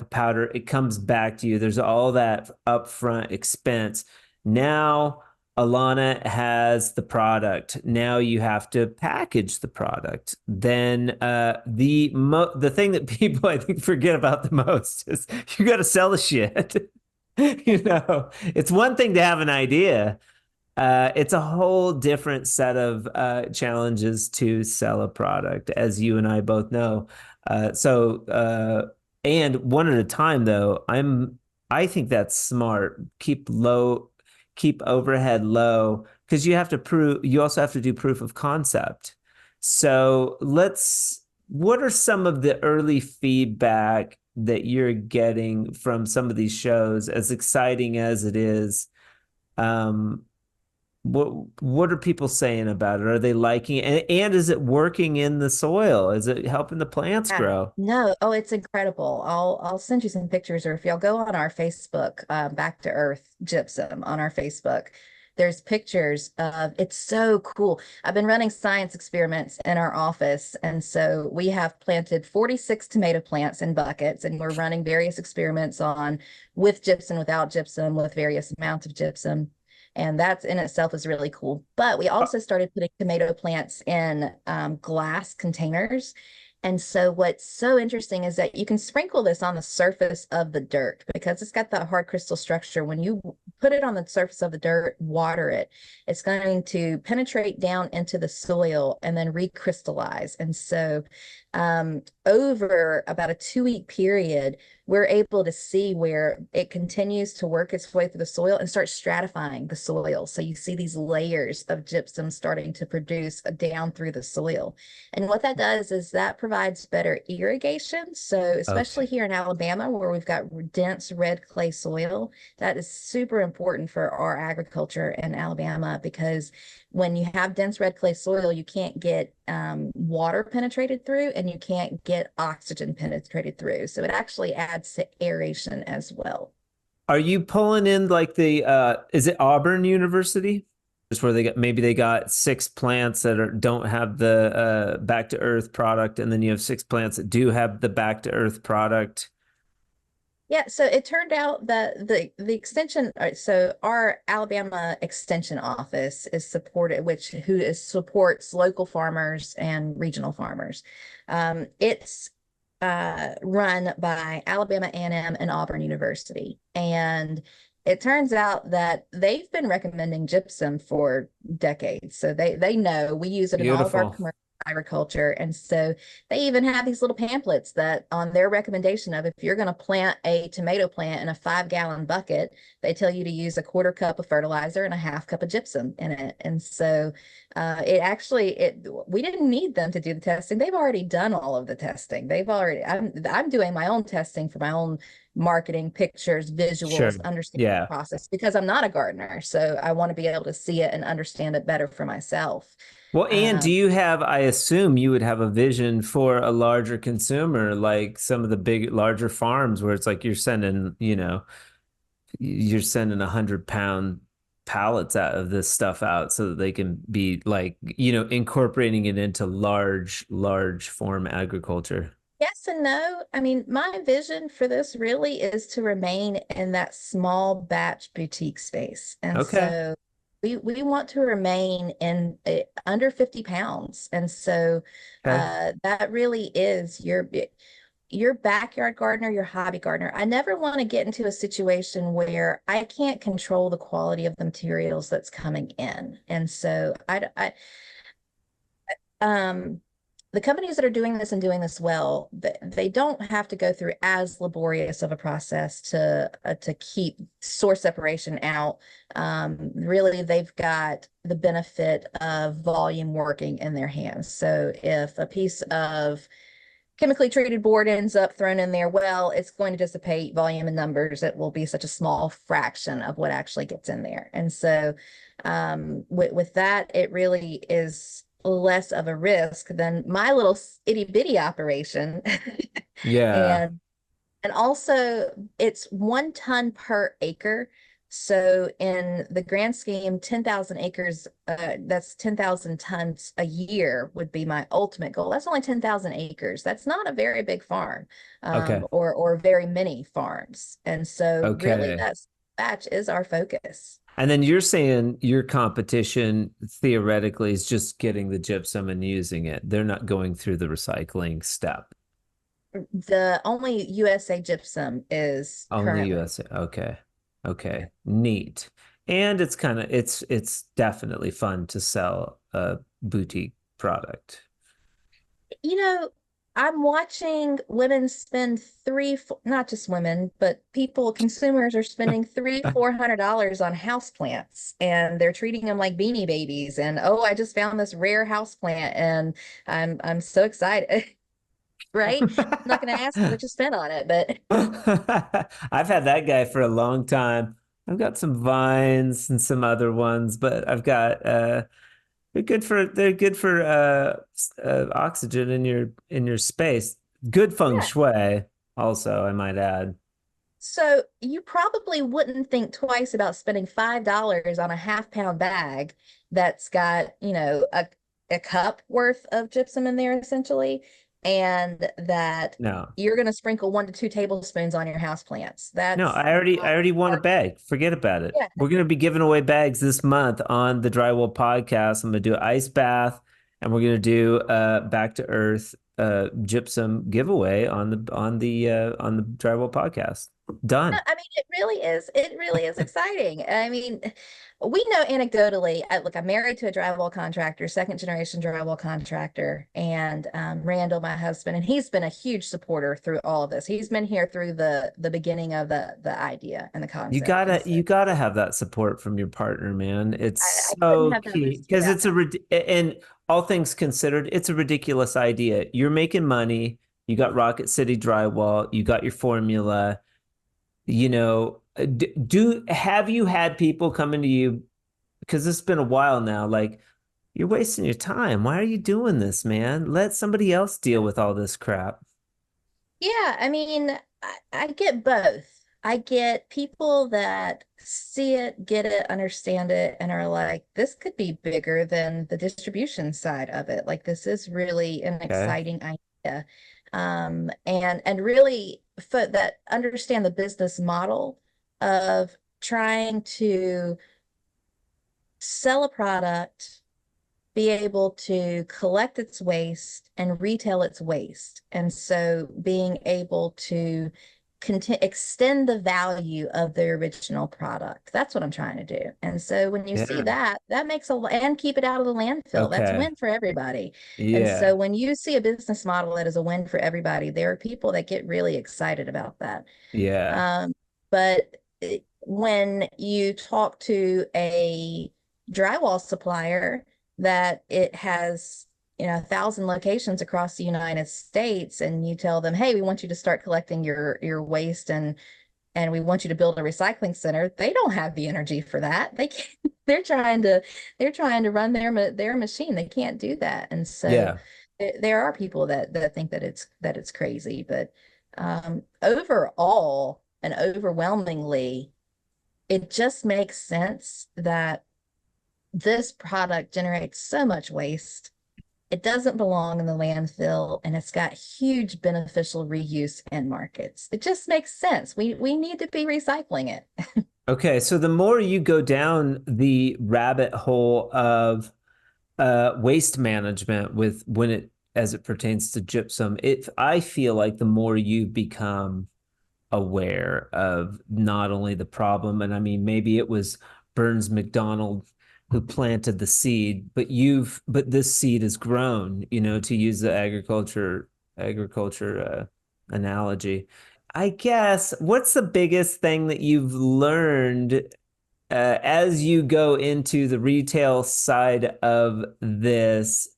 Speaker 1: powder. It comes back to you. There's all that upfront expense. Now Alana has the product. Now you have to package the product. Then the thing that people I think forget about the most is you got to sell the shit. It's one thing to have an idea. It's a whole different set of challenges to sell a product, as you and I both know. And one at a time, though. I think that's smart. Keep overhead low because you also have to do proof of concept. So what are some of the early feedback that you're getting from some of these shows, as exciting as it is? Um, what are people saying about it? Are they liking it? And is it working in the soil? Is it helping the plants
Speaker 2: Yeah.
Speaker 1: grow?
Speaker 2: No, oh, it's incredible. I'll send you some pictures, or if y'all go on our Facebook, Back to Earth Gypsum on our Facebook, there's pictures of it's so cool. I've been running science experiments in our office, and so we have planted 46 tomato plants in buckets, and we're running various experiments on with gypsum, without gypsum, with various amounts of gypsum. And that in itself is really cool. But we also started putting tomato plants in glass containers. And so what's so interesting is that you can sprinkle this on the surface of the dirt because it's got that hard crystal structure. When you put it on the surface of the dirt, water it, it's going to penetrate down into the soil and then recrystallize. And so over about a 2 week period, we're able to see where it continues to work its way through the soil and start stratifying the soil. So you see these layers of gypsum starting to produce down through the soil. And what that does is that provides better irrigation. So especially
Speaker 1: Okay.
Speaker 2: here in Alabama, where we've got dense red clay soil, that is super important for our agriculture in Alabama because when you have dense red clay soil, you can't get water penetrated through and you can't get oxygen penetrated through. So it actually adds to aeration as well.
Speaker 1: Are you pulling in like is it Auburn University? Just where they got six plants that don't have the back to earth product, and then you have six plants that do have the back to earth product.
Speaker 2: Yeah, so it turned out that the extension, so our Alabama Extension Office is supported, supports local farmers and regional farmers. It's run by Alabama A&M and Auburn University, and it turns out that they've been recommending gypsum for decades. So they know we use it in all of our
Speaker 1: Beautiful.
Speaker 2: commercial agriculture. And so they even have these little pamphlets that on their recommendation of if you're going to plant a tomato plant in a 5 gallon bucket, they tell you to use a quarter cup of fertilizer and a half cup of gypsum in it. And so we didn't need them to do the testing. They've already done all of the testing. I'm doing my own testing for my own marketing, pictures,
Speaker 1: Sure.
Speaker 2: visuals, understand the
Speaker 1: Yeah.
Speaker 2: process because I'm not a gardener. So I want to be able to see it and understand it better for myself.
Speaker 1: Well, and
Speaker 2: Um,
Speaker 1: I assume you would have a vision for a larger consumer, like some of the larger farms where it's like you're sending 100-pound pallets out of this stuff out so that they can be like, incorporating it into large form agriculture.
Speaker 2: Yes and no. I mean, my vision for this really is to remain in that small batch boutique space. And
Speaker 1: Okay.
Speaker 2: so We want to remain in under 50 pounds. And so
Speaker 1: Okay.
Speaker 2: that really is your backyard gardener, your hobby gardener. I never want to get into a situation where I can't control the quality of the materials that's coming in. And so um, the companies that are doing this and doing this well, they don't have to go through as laborious of a process to keep source separation out. Really, they've got the benefit of volume working in their hands. So if a piece of chemically treated board ends up thrown in there, well, it's going to dissipate volume and numbers. It will be such a small fraction of what actually gets in there. And so with that, it really is less of a risk than my little itty bitty operation.
Speaker 1: Yeah.
Speaker 2: and and also it's 1 ton per acre. So in the grand scheme, 10,000 acres, that's 10,000 tons a year would be my ultimate goal. That's only 10,000 acres. That's not a very big farm,
Speaker 1: Okay.
Speaker 2: or very many farms. And so really
Speaker 1: Okay.
Speaker 2: that's batch is our focus.
Speaker 1: And then you're saying your competition theoretically is just getting the gypsum and using it. They're not going through the recycling step.
Speaker 2: The only USA gypsum is
Speaker 1: Only
Speaker 2: currently.
Speaker 1: USA. Okay. Okay. Neat. And it's definitely fun to sell a boutique product.
Speaker 2: You know, I'm watching women spend not just women, but people, consumers are spending $400 on houseplants, and they're treating them like beanie babies. And oh, I just found this rare houseplant and I'm so excited. Right? I'm not going to ask what you spent on it, but
Speaker 1: I've had that guy for a long time. I've got some vines and some other ones, but I've got they're good for oxygen in your space. Good feng
Speaker 2: yeah.
Speaker 1: shui also, I might add.
Speaker 2: So you probably wouldn't think twice about spending $5 on a half-pound bag that's got, a cup worth of gypsum in there essentially, and that
Speaker 1: No.
Speaker 2: you're going to sprinkle 1 to 2 tablespoons on your house plants.
Speaker 1: No,
Speaker 2: That's
Speaker 1: I
Speaker 2: not
Speaker 1: already want a
Speaker 2: hard.
Speaker 1: bag. Forget about it.
Speaker 2: Yeah.
Speaker 1: We're gonna be giving away bags this month on the Drywall Podcast. I'm gonna do an ice bath, and we're gonna do back to earth gypsum giveaway on the Drywall Podcast. Done.
Speaker 2: I mean, it really is exciting. I mean, we know anecdotally, look, I'm married to a drywall contractor, second generation drywall contractor, and Randall, my husband, and he's been a huge supporter through all of this. He's been here through the beginning of the idea and the concept. And so
Speaker 1: You gotta have that support from your partner, man. It's
Speaker 2: I couldn't
Speaker 1: so
Speaker 2: have done
Speaker 1: key
Speaker 2: this
Speaker 1: because
Speaker 2: without him.
Speaker 1: and all things considered, it's a ridiculous idea. You're making money. You got Rocket City Drywall. You got your formula. Have you had people coming to you because it's been a while now, like you're wasting your time. Why are you doing this, man? Let somebody else deal with all this crap.
Speaker 2: Yeah, I mean, I get both. I get people that see it, get it, understand it, and are like, this could be bigger than the distribution side of it. Like, this is really an
Speaker 1: Okay.
Speaker 2: exciting idea. And really that understand the business model of trying to sell a product, be able to collect its waste and retail its waste. And so being able to extend the value of the original product. That's what I'm trying to do. And so when you see
Speaker 1: Yeah.
Speaker 2: that, that makes and keep it out of the landfill. That's a
Speaker 1: Okay.
Speaker 2: win for everybody. And so
Speaker 1: Yeah.
Speaker 2: when you see a business model that is a win for everybody, there are people that get really excited about that.
Speaker 1: Yeah.
Speaker 2: But when you talk to a drywall supplier that it has 1,000 locations across the United States, and you tell them, hey, we want you to start collecting your waste, and we want you to build a recycling center, they don't have the energy for that. They can't. They're trying to run their machine. They can't do that. And so
Speaker 1: Yeah.
Speaker 2: there are people that think that it's crazy, but overall and overwhelmingly, it just makes sense that this product generates so much waste. It doesn't belong in the landfill, and it's got huge beneficial reuse in markets. It just makes sense. We need to be recycling it.
Speaker 1: Okay, so the more you go down the rabbit hole of waste management with when it as it pertains to gypsum, I feel like the more you become aware of not only the problem, and I mean maybe it was Burns McDonald who planted the seed, but this seed has grown, to use the agriculture analogy. I guess what's the biggest thing that you've learned as you go into the retail side of this,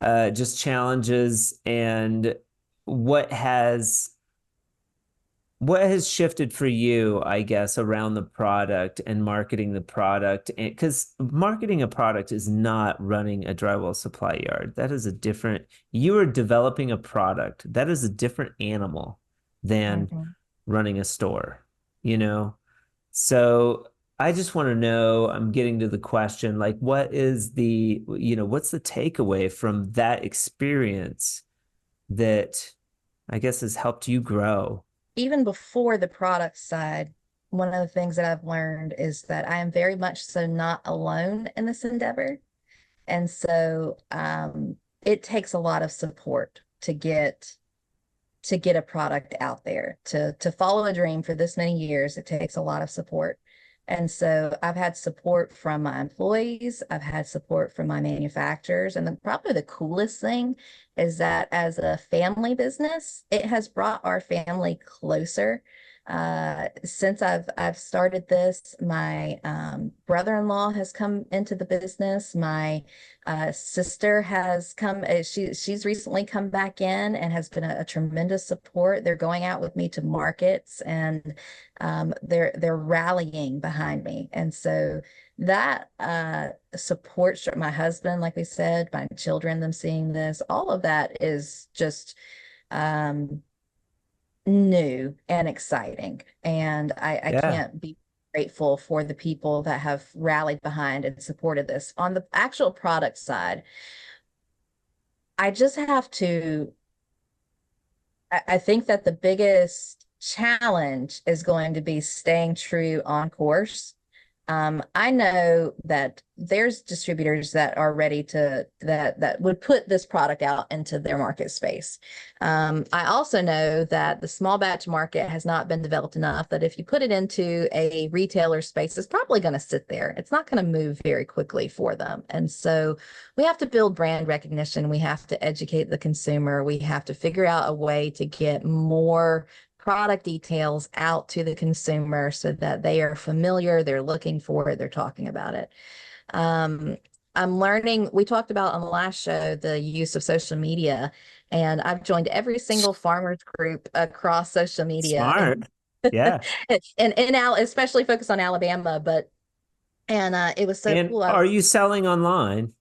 Speaker 1: just challenges and what has what has shifted for you, I guess, around the product and marketing the product? Because marketing a product is not running a drywall supply yard. That is a different, you are developing a product. That is a different animal than
Speaker 2: Mhm.
Speaker 1: running a store, you know? So I just want to know, I'm getting to the question, like, what's the takeaway from that experience that I guess has helped you grow?
Speaker 2: Even before the product side, one of the things that I've learned is that I am very much so not alone in this endeavor. And so it takes a lot of support to get a product out there. To follow a dream for this many years, it takes a lot of support. And so I've had support from my employees, I've had support from my manufacturers, and probably the coolest thing is that as a family business, it has brought our family closer. Since I've started this, my brother-in-law has come into the business. My sister has come. She's recently come back in and has been a tremendous support. They're going out with me to markets, and they're rallying behind me. And so that support, my husband, like we said, my children, them seeing this, all of that is just um, new and exciting. And I
Speaker 1: Yeah.
Speaker 2: can't be grateful for the people that have rallied behind and supported this. On the actual product side, I just have to, I think that the biggest challenge is going to be staying true on course. I know that there's distributors that are ready to that would put this product out into their market space. I also know that the small batch market has not been developed enough that if you put it into a retailer space, it's probably going to sit there. It's not going to move very quickly for them. And so we have to build brand recognition. We have to educate the consumer. We have to figure out a way to get more product details out to the consumer so that they are familiar, they're looking for it, they're talking about it. Um, I'm learning, we talked about on the last show the use of social media, and I've joined every single farmers group across social media
Speaker 1: Smart. Yeah.
Speaker 2: especially focused on Alabama, but it was so
Speaker 1: And
Speaker 2: cool.
Speaker 1: are you selling online?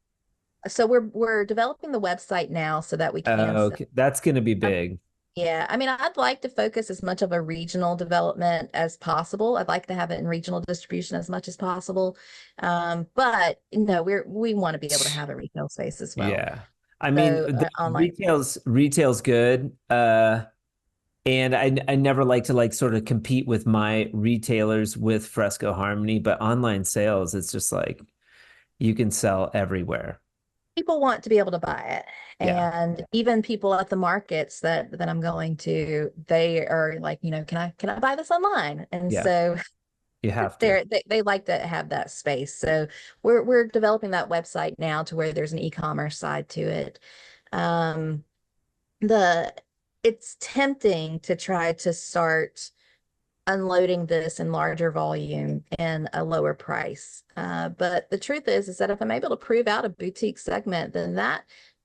Speaker 2: So we're developing the website now so that we can sell.
Speaker 1: Okay, that's going to be big.
Speaker 2: Yeah, I mean, I'd like to focus as much of a regional development as possible. I'd like to have it in regional distribution as much as possible. But no, we want to be able to have a retail space as well.
Speaker 1: Yeah. I mean,
Speaker 2: So online.
Speaker 1: retail's good. And I never like to like sort of compete with my retailers with Fresco Harmony, but online sales, it's just like you can sell everywhere.
Speaker 2: People want to be able to buy it.
Speaker 1: Yeah.
Speaker 2: And even people at the markets that I'm going to, they are like, can I buy this online? And
Speaker 1: Yeah.
Speaker 2: so
Speaker 1: You have to.
Speaker 2: they like to have that space. So we're developing that website now to where there's an e-commerce side to it. Um, the it's tempting to try to start unloading this in larger volume and a lower price. But the truth is that if I'm able to prove out a boutique segment, then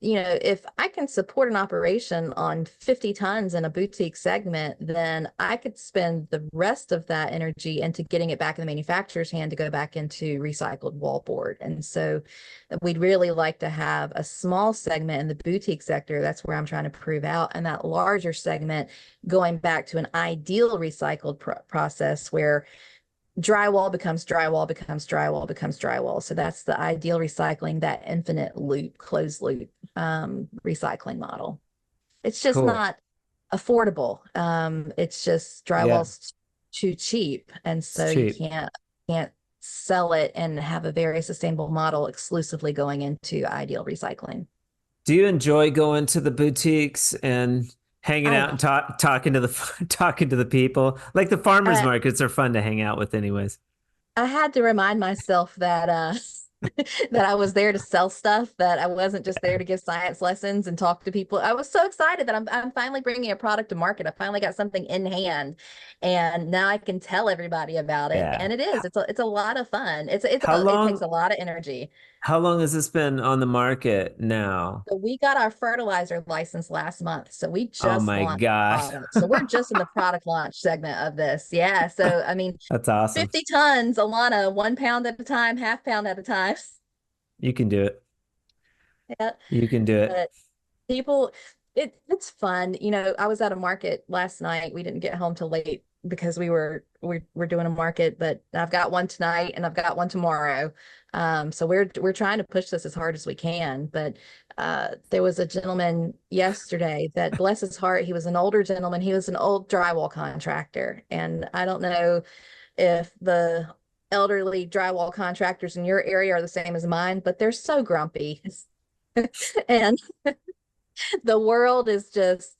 Speaker 2: if I can support an operation on 50 tons in a boutique segment, then I could spend the rest of that energy into getting it back in the manufacturer's hand to go back into recycled wallboard. And so we'd really like to have a small segment in the boutique sector. That's where I'm trying to prove out. And that larger segment going back to an ideal recycled process where drywall becomes drywall becomes drywall becomes drywall. So that's the ideal recycling, that infinite loop, closed loop recycling model. It's just
Speaker 1: Cool.
Speaker 2: not affordable. It's just
Speaker 1: Yeah.
Speaker 2: drywall's too cheap, and
Speaker 1: It's
Speaker 2: so you
Speaker 1: cheap.
Speaker 2: can't sell it and have a very sustainable model exclusively going into ideal recycling.
Speaker 1: Do you enjoy going to the boutiques and hanging
Speaker 2: I
Speaker 1: out and
Speaker 2: love
Speaker 1: talking to the talking to the people? Like the farmers
Speaker 2: uh,
Speaker 1: markets are fun to hang out with anyways.
Speaker 2: I had to remind myself that that I was there to sell stuff, that I wasn't just there to give science lessons and talk to people. I was so excited that I'm finally bringing a product to market. I finally got something in hand, and now I can tell everybody about it.
Speaker 1: Yeah.
Speaker 2: And it is it's a lot of fun.
Speaker 1: How
Speaker 2: It takes
Speaker 1: long
Speaker 2: a lot of energy.
Speaker 1: how long has this been on the market now?
Speaker 2: So we got our fertilizer license last month. So we
Speaker 1: Oh
Speaker 2: just
Speaker 1: my
Speaker 2: launched
Speaker 1: God.
Speaker 2: product. So we're just in the product launch segment of this. Yeah. So I mean,
Speaker 1: That's awesome.
Speaker 2: 50 tons, Alana, 1 pound at a time, half pound at a time.
Speaker 1: You can do it.
Speaker 2: Yeah.
Speaker 1: You can do it.
Speaker 2: But people, it's fun. You know, I was at a market last night. We didn't get home till late because we're doing a market, but I've got one tonight and I've got one tomorrow. So we're trying to push this as hard as we can. But there was a gentleman yesterday that, bless his heart, he was an older gentleman. He was an old drywall contractor, and I don't know if the elderly drywall contractors in your area are the same as mine, but they're so grumpy. And the world is just,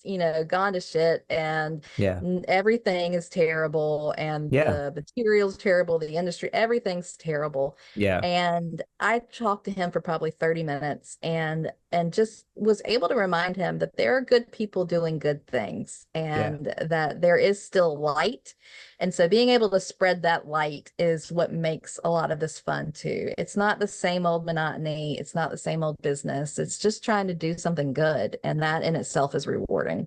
Speaker 2: gone to shit, and
Speaker 1: Yeah.
Speaker 2: everything is terrible, and
Speaker 1: Yeah.
Speaker 2: the materials terrible, the industry, everything's terrible.
Speaker 1: Yeah.
Speaker 2: And I talked to him for probably 30 minutes, and just was able to remind him that there are good people doing good things,
Speaker 1: Yeah.
Speaker 2: and that there is still light. And so being able to spread that light is what makes a lot of this fun too. It's not the same old monotony. It's not the same old business. It's just trying to do something good. And that in itself is rewarding.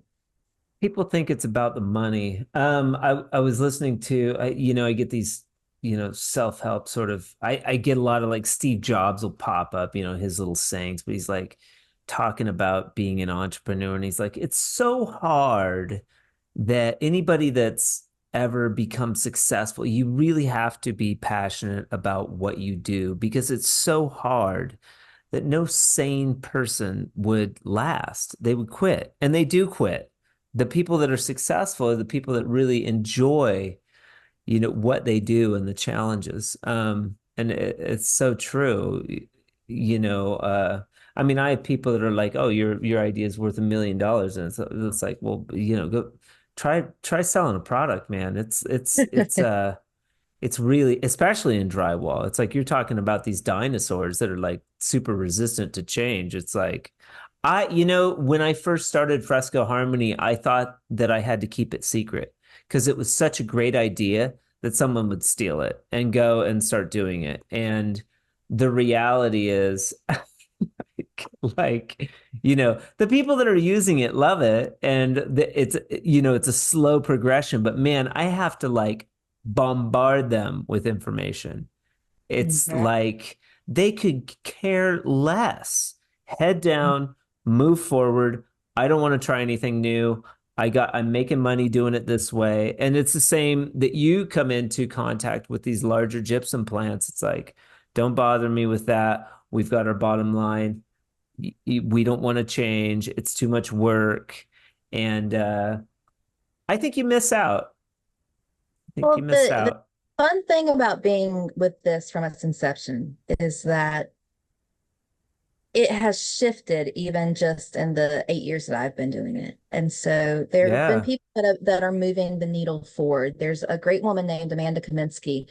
Speaker 1: People think it's about the money. I was listening to, I get these, self-help sort of, I get a lot of like Steve Jobs will pop up, his little sayings, but he's like talking about being an entrepreneur. And he's like, it's so hard that anybody that's ever become successful, you really have to be passionate about what you do because it's so hard that no sane person would last. They would quit, and they do quit. The people that are successful are the people that really enjoy, what they do and the challenges. And it's so true. You know, I mean, I have people that are like, "Oh, your idea is worth $1 million," and it's like, well, go try selling a product, man. It's really, especially in drywall, it's like you're talking about these dinosaurs that are like super resistant to change. It's like, when I first started Fresco Harmony, I thought that I had to keep it secret because it was such a great idea that someone would steal it and go and start doing it. And the reality is, like, the people that are using it love it. And it's a slow progression, but man, I have to like bombard them with information. It's
Speaker 2: Mhm.
Speaker 1: like they could care less. Head down, move forward. I don't want to try anything new. I'm making money doing it this way. And it's the same that you come into contact with these larger gypsum plants. It's like, don't bother me with that. We've got our bottom line. We don't want to change. It's too much work. And I think you miss out. I think you
Speaker 2: Well,
Speaker 1: miss
Speaker 2: the
Speaker 1: out.
Speaker 2: fun thing about being with this from its inception is that it has shifted even just in the 8 years that I've been doing it. And so there have been
Speaker 1: Yeah.
Speaker 2: people that are moving the needle forward. There's a great woman named Amanda Kaminsky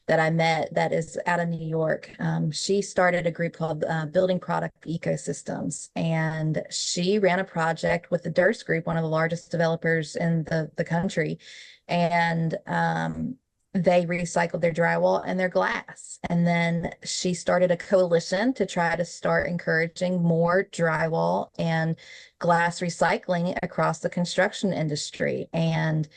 Speaker 2: that I met that is out of New York. She started a group called Building Product Ecosystems, and she ran a project with the Durst Group, one of the largest developers in the country. And they recycled their drywall and their glass. And then she started a coalition to try to start encouraging more drywall and glass recycling across the construction industry. And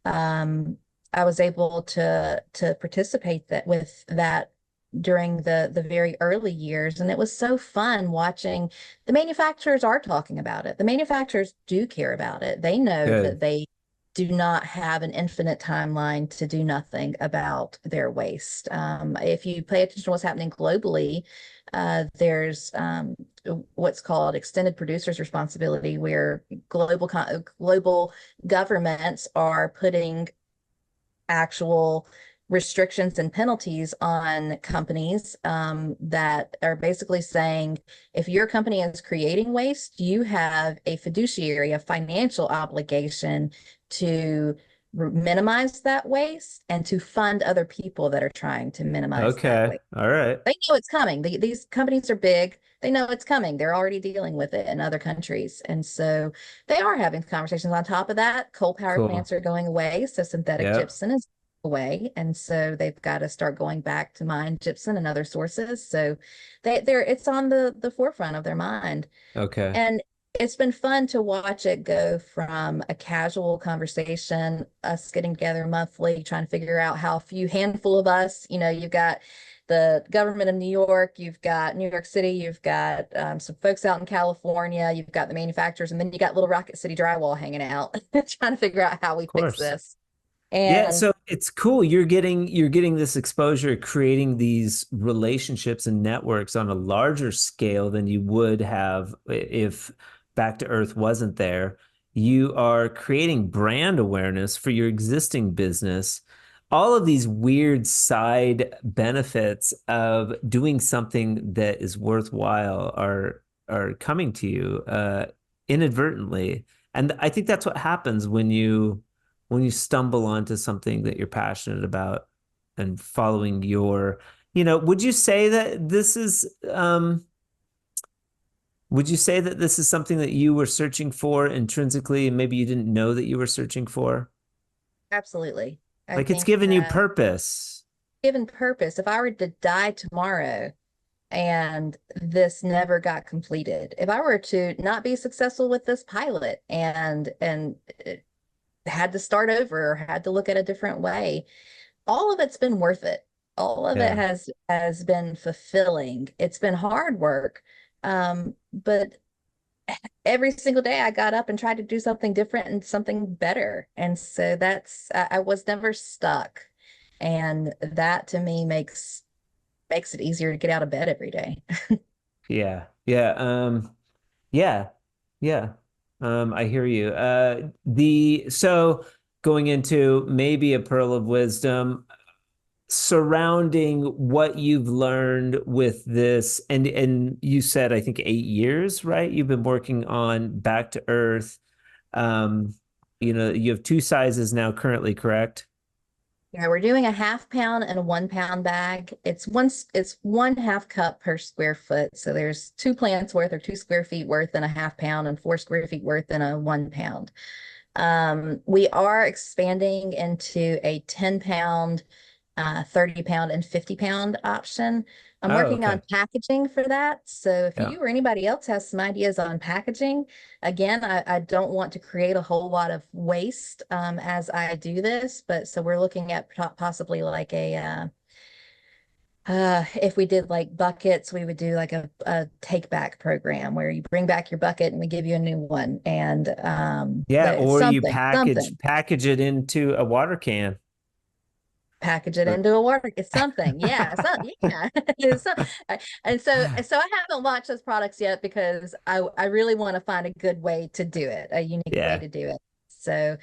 Speaker 2: I was able to participate with that during the very early years, and it was so fun watching. The manufacturers are talking about it. The manufacturers do care about it. They know that
Speaker 1: Good.
Speaker 2: they do not have an infinite timeline to do nothing about their waste. If you pay attention to what's happening globally, there's what's called extended producers responsibility, where global governments are putting actual restrictions and penalties on companies that are basically saying if your company is creating waste, you have a fiduciary, a financial obligation to minimize that waste and to fund other people that are trying to minimize that
Speaker 1: Okay.
Speaker 2: waste.
Speaker 1: All right.
Speaker 2: They know it's coming. These companies are big. They know it's coming. They're already dealing with it in other countries. And so they are having conversations. On top of that, coal power
Speaker 1: Cool.
Speaker 2: plants are going away. So synthetic
Speaker 1: Yep.
Speaker 2: gypsum is away. And so they've got to start going back to mine gypsum and other sources. So it's on the forefront of their mind.
Speaker 1: Okay.
Speaker 2: And it's been fun to watch it go from a casual conversation, us getting together monthly, trying to figure out how a few handful of us, you've got the government of New York, you've got New York City, you've got some folks out in California, you've got the manufacturers, and then you got little Rocket City Drywall hanging out, trying to figure out how we
Speaker 1: Of
Speaker 2: fix
Speaker 1: course.
Speaker 2: this.
Speaker 1: Yeah,
Speaker 2: And
Speaker 1: so it's cool. You're getting this exposure, creating these relationships and networks on a larger scale than you would have if Back to Earth wasn't there. You are creating brand awareness for your existing business. All of these weird side benefits of doing something that is worthwhile are coming to you inadvertently. And I think that's what happens when you stumble onto something that you're passionate about and following would you say that this is something that you were searching for intrinsically and maybe you didn't know that you were searching for?
Speaker 2: absolutely, I
Speaker 1: Like it's
Speaker 2: think
Speaker 1: given you
Speaker 2: that
Speaker 1: purpose.
Speaker 2: given purpose, if I were to die tomorrow, and this never got completed. If I were to not be successful with this pilot and had to start over or had to look at a different way, all of it's been worth it. All of it
Speaker 1: Yeah.
Speaker 2: has been fulfilling. It's been hard work. But every single day I got up and tried to do something different and something better. And so I was never stuck. And that to me makes it easier to get out of bed every day.
Speaker 1: Yeah. Yeah. Yeah. Yeah. I hear you. The so going into maybe a pearl of wisdom surrounding what you've learned with this, and you said I think 8 years, right? You've been working on Back to Earth. You have two sizes now currently, correct?
Speaker 2: Yeah, we're doing a half pound and a 1 pound bag. It's 1/2 cup per square foot. So there's 2 plants worth or 2 square feet worth in a half pound and 4 square feet worth in a 1 pound. We are expanding into a 10 pound, 30 pound, and 50 pound option. I'm
Speaker 1: Oh,
Speaker 2: working
Speaker 1: okay.
Speaker 2: on packaging for that. So if
Speaker 1: Yeah.
Speaker 2: you or anybody else has some ideas on packaging, again, I don't want to create a whole lot of waste as I do this, but so we're looking at possibly like if we did like buckets, we would do like a take back program where you bring back your bucket and we give you a new one. And
Speaker 1: Yeah,
Speaker 2: but it's
Speaker 1: or you
Speaker 2: something.
Speaker 1: package it into a water can.
Speaker 2: Package it
Speaker 1: Or-
Speaker 2: into a water. It's something. Yeah. Yeah. And so I haven't launched those products yet because I really want to find a good way to do it, a unique way
Speaker 1: Yeah.
Speaker 2: to do it. So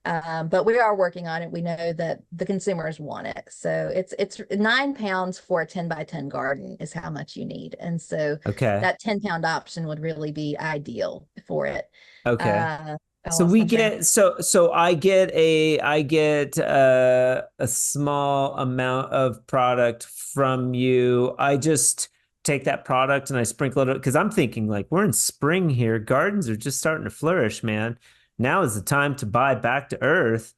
Speaker 2: but we are working on it. We know that the consumers want it. So it's 9 pounds for a 10 by 10 garden is how much you need. And so
Speaker 1: Okay.
Speaker 2: that 10 pound option would really be ideal for it.
Speaker 1: Okay.
Speaker 2: I
Speaker 1: So
Speaker 2: lost
Speaker 1: we
Speaker 2: my train.
Speaker 1: get so I get a small amount of product from you. I just take that product and I sprinkle it because I'm thinking like we're in spring here. Gardens are just starting to flourish, man. Now is the time to buy Back to Earth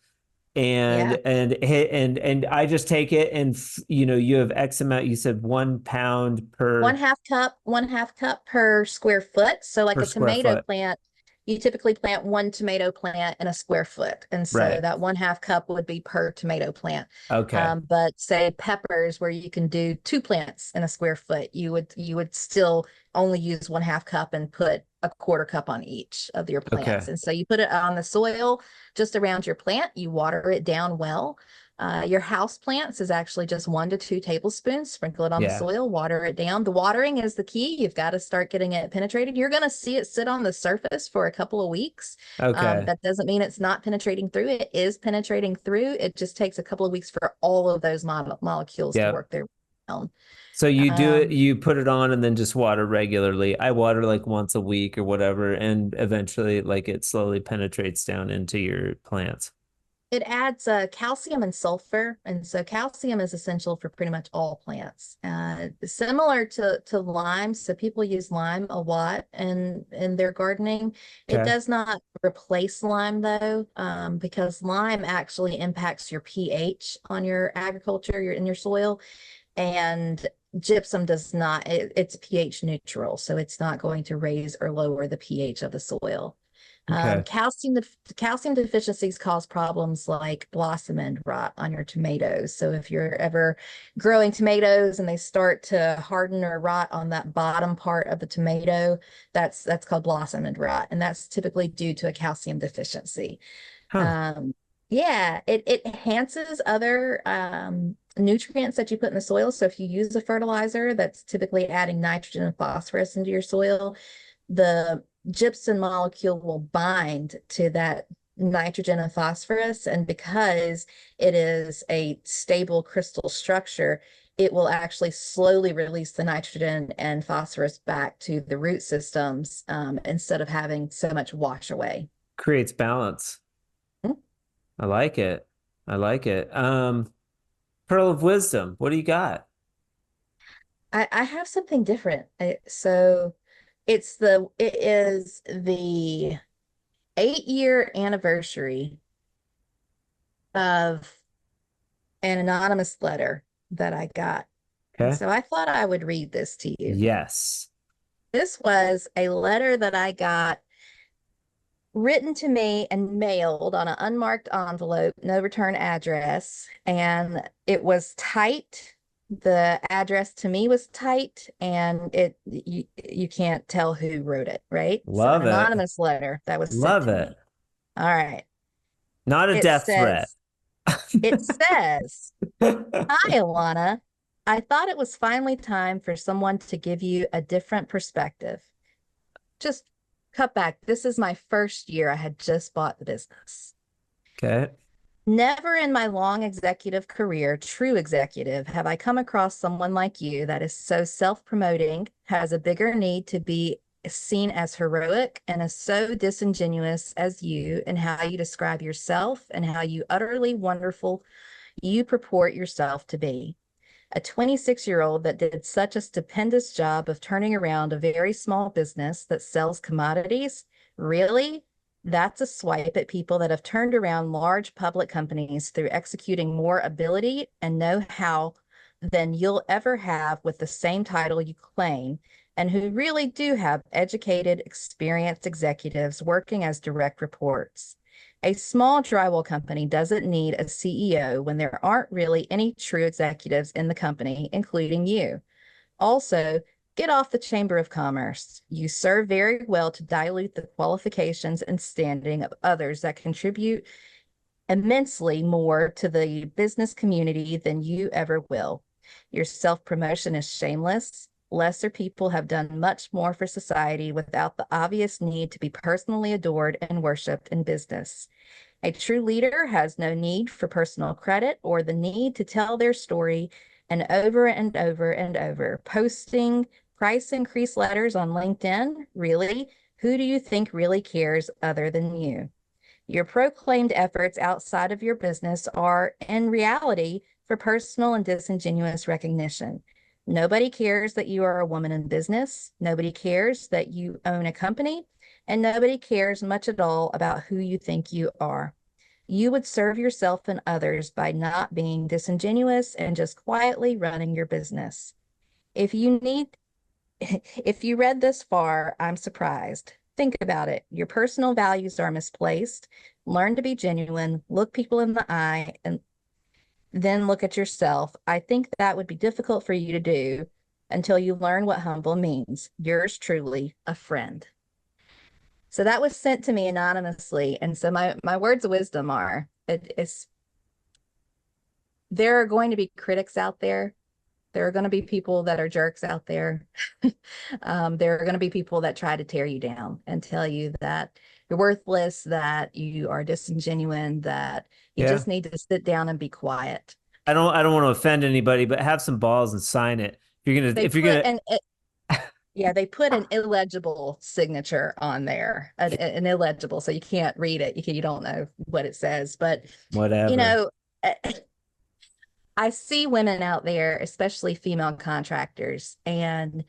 Speaker 1: and
Speaker 2: Yeah.
Speaker 1: and I just take it and you have X amount. You said 1 pound
Speaker 2: One
Speaker 1: per
Speaker 2: half cup, 1/2 cup per square foot. So like
Speaker 1: per
Speaker 2: a
Speaker 1: square
Speaker 2: tomato
Speaker 1: foot.
Speaker 2: plant, you typically plant one tomato plant in a square foot. And so
Speaker 1: Right.
Speaker 2: that 1/2 cup would be per tomato plant.
Speaker 1: Okay.
Speaker 2: But say peppers where you can do 2 plants in a square foot, you would still only use 1/2 cup and put a 1/4 cup on each of your plants.
Speaker 1: Okay.
Speaker 2: And so you put it on the soil just around your plant, you water it down well. Your house plants is actually just 1 to 2 tablespoons. Sprinkle it on the
Speaker 1: Yeah.
Speaker 2: soil, water it down. The watering is the key. You've got to start getting it penetrated. You're going to see it sit on the surface for a couple of weeks.
Speaker 1: Okay.
Speaker 2: That doesn't mean it's not penetrating through. It is penetrating through. It just takes a couple of weeks for all of those molecules to
Speaker 1: Yep.
Speaker 2: work their way down.
Speaker 1: So you do it,
Speaker 2: Um,
Speaker 1: you put it on and then just water regularly. I water like once a week or whatever, and eventually like it slowly penetrates down into your plants.
Speaker 2: It adds calcium and sulfur, and so calcium is essential for pretty much all plants. Similar to lime, so people use lime a lot in their gardening. It
Speaker 1: Okay.
Speaker 2: does not replace lime though, because lime actually impacts your pH on your agriculture, in your soil, and gypsum does not. It's pH neutral, so it's not going to raise or lower the pH of the soil.
Speaker 1: Okay.
Speaker 2: Calcium deficiencies cause problems like blossom end rot on your tomatoes. So if you're ever growing tomatoes and they start to harden or rot on that bottom part of the tomato, that's called blossom end rot, and that's typically due to a calcium deficiency.
Speaker 1: Huh.
Speaker 2: Yeah, it enhances other nutrients that you put in the soil. So if you use a fertilizer that's typically adding nitrogen and phosphorus into your soil, the gypsum molecule will bind to that nitrogen and phosphorus. And because it is a stable crystal structure, it will actually slowly release the nitrogen and phosphorus back to the root systems, instead of having so much wash away.
Speaker 1: Creates balance.
Speaker 2: Hmm?
Speaker 1: I like it. I like it. Pearl of wisdom. What do you got?
Speaker 2: I have something different. So it is the 8-year anniversary of an anonymous letter that I got. And
Speaker 1: Okay.
Speaker 2: so I thought I would read this to you.
Speaker 1: Yes.
Speaker 2: This was a letter that I got written to me and mailed on an unmarked envelope, no return address, and it was tight. The address to me was tight, and you can't tell who wrote it, right? It's an
Speaker 1: Love it.
Speaker 2: anonymous letter that was sent
Speaker 1: Love
Speaker 2: to
Speaker 1: it.
Speaker 2: me. All right.
Speaker 1: Not a
Speaker 2: It
Speaker 1: death threat.
Speaker 2: says, it says, Hi, Alana. I thought it was finally time for someone to give you a different perspective. Just cut back. This is my first year. I had just bought the business.
Speaker 1: Okay.
Speaker 2: Never in my long executive career, true executive, have I come across someone like you that is so self-promoting, has a bigger need to be seen as heroic, and is so disingenuous as you in how you describe yourself and how you utterly wonderful you purport yourself to be. A 26-year-old that did such a stupendous job of turning around a very small business that sells commodities? Really? That's a swipe at people that have turned around large public companies through executing more ability and know-how than you'll ever have with the same title you claim, and who really do have educated, experienced executives working as direct reports. A small drywall company doesn't need a CEO when there aren't really any true executives in the company, including you. Also, get off the Chamber of Commerce. You serve very well to dilute the qualifications and standing of others that contribute immensely more to the business community than you ever will. Your self-promotion is shameless. Lesser people have done much more for society without the obvious need to be personally adored and worshiped in business. A true leader has no need for personal credit or the need to tell their story and over and over and over. Posting price increase letters on LinkedIn? Really? Who do you think really cares other than you? Your proclaimed efforts outside of your business are, in reality, for personal and disingenuous recognition. Nobody cares that you are a woman in business. Nobody cares that you own a company. And nobody cares much at all about who you think you are. You would serve yourself and others by not being disingenuous and just quietly running your business. If you need If you read this far, I'm surprised. Think about it. Your personal values are misplaced. Learn to be genuine, look people in the eye, and then look at yourself. I think that would be difficult for you to do until you learn what humble means. Yours truly, a friend. So that was sent to me anonymously. And so my words of wisdom are, there are going to be critics out there. There are going to be people that are jerks out there. There are going to be people that try to tear you down and tell you that you're worthless, that you are disingenuous, that you
Speaker 1: Yeah.
Speaker 2: just need to sit down and be quiet.
Speaker 1: I don't want to offend anybody, but have some balls and sign it.
Speaker 2: They
Speaker 1: If you're
Speaker 2: put
Speaker 1: gonna
Speaker 2: an Yeah, they put an illegible signature on there, an illegible, so you can't read it. You don't know what it says. But you
Speaker 1: whatever.
Speaker 2: know, I see women out there, especially female contractors, and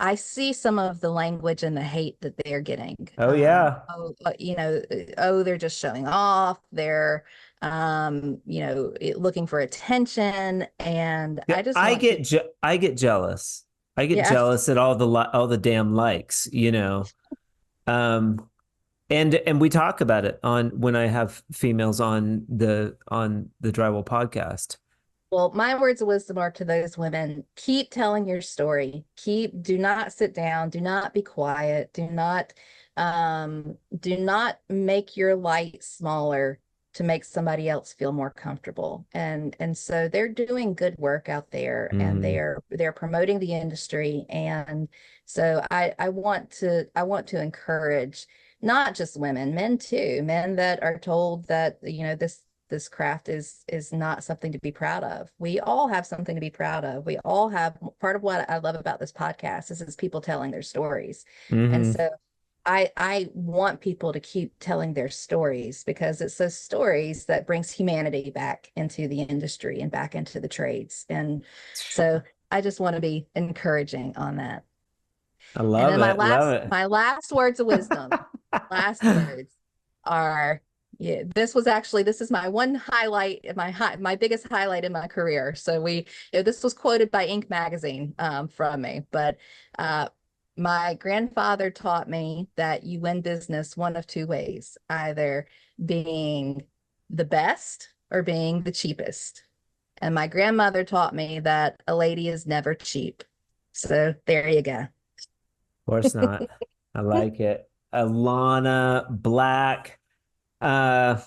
Speaker 2: I see some of the language and the hate that they're getting.
Speaker 1: Oh yeah.
Speaker 2: Oh, they're just showing off. They're, looking for attention, and
Speaker 1: Yeah,
Speaker 2: I just want people.
Speaker 1: I get jealous. I get
Speaker 2: Yeah.
Speaker 1: jealous at all the damn likes, you know. Um, and we talk about it on when I have females on the Drywall podcast.
Speaker 2: Well, my words of wisdom are to those women: keep telling your story. Do not sit down. Do not be quiet. Do not make your light smaller to make somebody else feel more comfortable. And so they're doing good work out there, and
Speaker 1: Mm,
Speaker 2: they're promoting the industry. And so I want to encourage not just women, men too, men that are told that, this craft is not something to be proud of. We all have something to be proud of. We all have part of what I love about this podcast is people telling their stories. And
Speaker 1: hmm.
Speaker 2: so I want people to keep telling their stories, because it's those stories that brings humanity back into the industry and back into the trades. And so I just want to be encouraging on that.
Speaker 1: I
Speaker 2: And
Speaker 1: love
Speaker 2: then my
Speaker 1: it. Love
Speaker 2: last
Speaker 1: it.
Speaker 2: my last words of wisdom, last words are, yeah, this is my one highlight, my biggest highlight in my career. So this was quoted by Inc. magazine, from me, but my grandfather taught me that you win business one of two ways: either being the best or being the cheapest. And my grandmother taught me that a lady is never cheap. So there you go.
Speaker 1: Of course not. I like it. Alana Black, uh,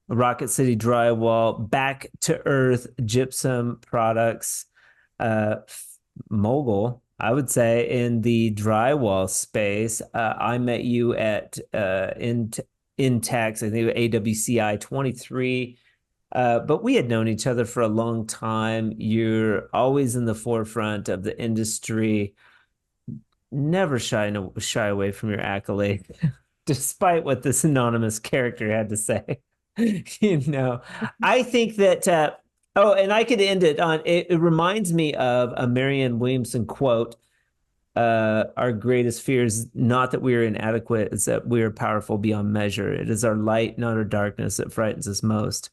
Speaker 1: Rocket City Drywall, Back to Earth Gypsum Products, uh, mogul, I would say, in the drywall space. I met you at Intex, I think AWCI 23. But we had known each other for a long time. You're always in the forefront of the industry, never shy away from your accolade, despite what this anonymous character had to say. You know, I think that, oh, and I could end it on, it reminds me of a Marianne Williamson quote. Our greatest fear is not that we are inadequate, it's that we are powerful beyond measure. It is our light, not our darkness, that frightens us most.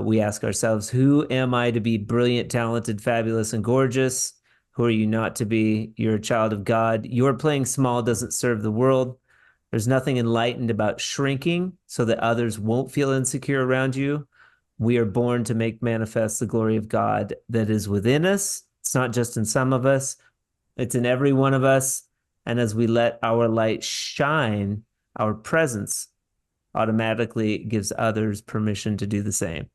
Speaker 1: We ask ourselves, who am I to be brilliant, talented, fabulous, and gorgeous? Who are you not to be? You're a child of God. Your playing small doesn't serve the world. There's nothing enlightened about shrinking so that others won't feel insecure around you. We are born to make manifest the glory of God that is within us. It's not just in some of us, it's in every one of us. And as we let our light shine, our presence automatically gives others permission to do the same.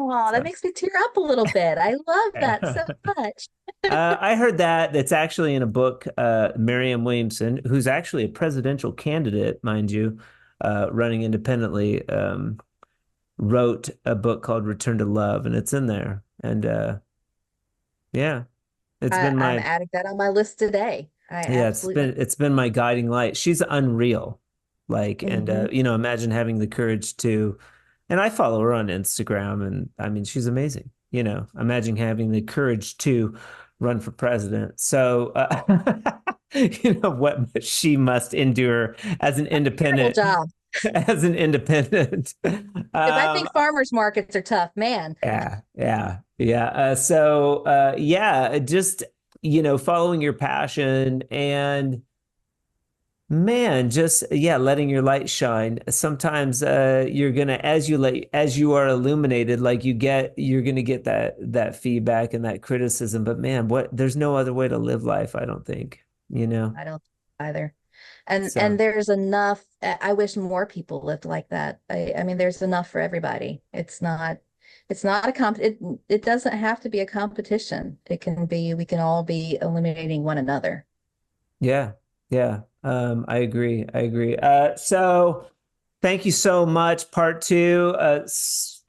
Speaker 2: Oh, that
Speaker 1: So.
Speaker 2: makes me tear up a little bit. I love that so much.
Speaker 1: I heard that that's actually in a book. Marianne Williamson, who's actually a presidential candidate, mind you, running independently, wrote a book called Return to Love, and it's in there. And yeah, it's been
Speaker 2: I'm
Speaker 1: my
Speaker 2: adding that on my list today. I
Speaker 1: yeah,
Speaker 2: absolutely.
Speaker 1: it's been my guiding light. She's unreal. Like, and
Speaker 2: Mhm.
Speaker 1: you know, imagine having the courage to, and I follow her on Instagram, and I mean, she's amazing. You know, imagine having the courage to run for president. So, you know, what she must endure as an
Speaker 2: Terrible
Speaker 1: independent,
Speaker 2: job,
Speaker 1: as an independent.
Speaker 2: because I
Speaker 1: Um,
Speaker 2: think farmers markets are tough, man.
Speaker 1: yeah. Yeah, just, you know, following your passion and man, just yeah, letting your light shine. Sometimes you're gonna, as you are illuminated, like you're gonna get that feedback and that criticism. But man, there's no other way to live life, I don't think, you know.
Speaker 2: I don't either. And
Speaker 1: So
Speaker 2: there's enough. I wish more people lived like that. I mean, there's enough for everybody. It's not. It's not it doesn't have to be a competition. It can be, we can all be eliminating one another.
Speaker 1: Yeah, yeah. I agree. I agree. So thank you so much. Part two,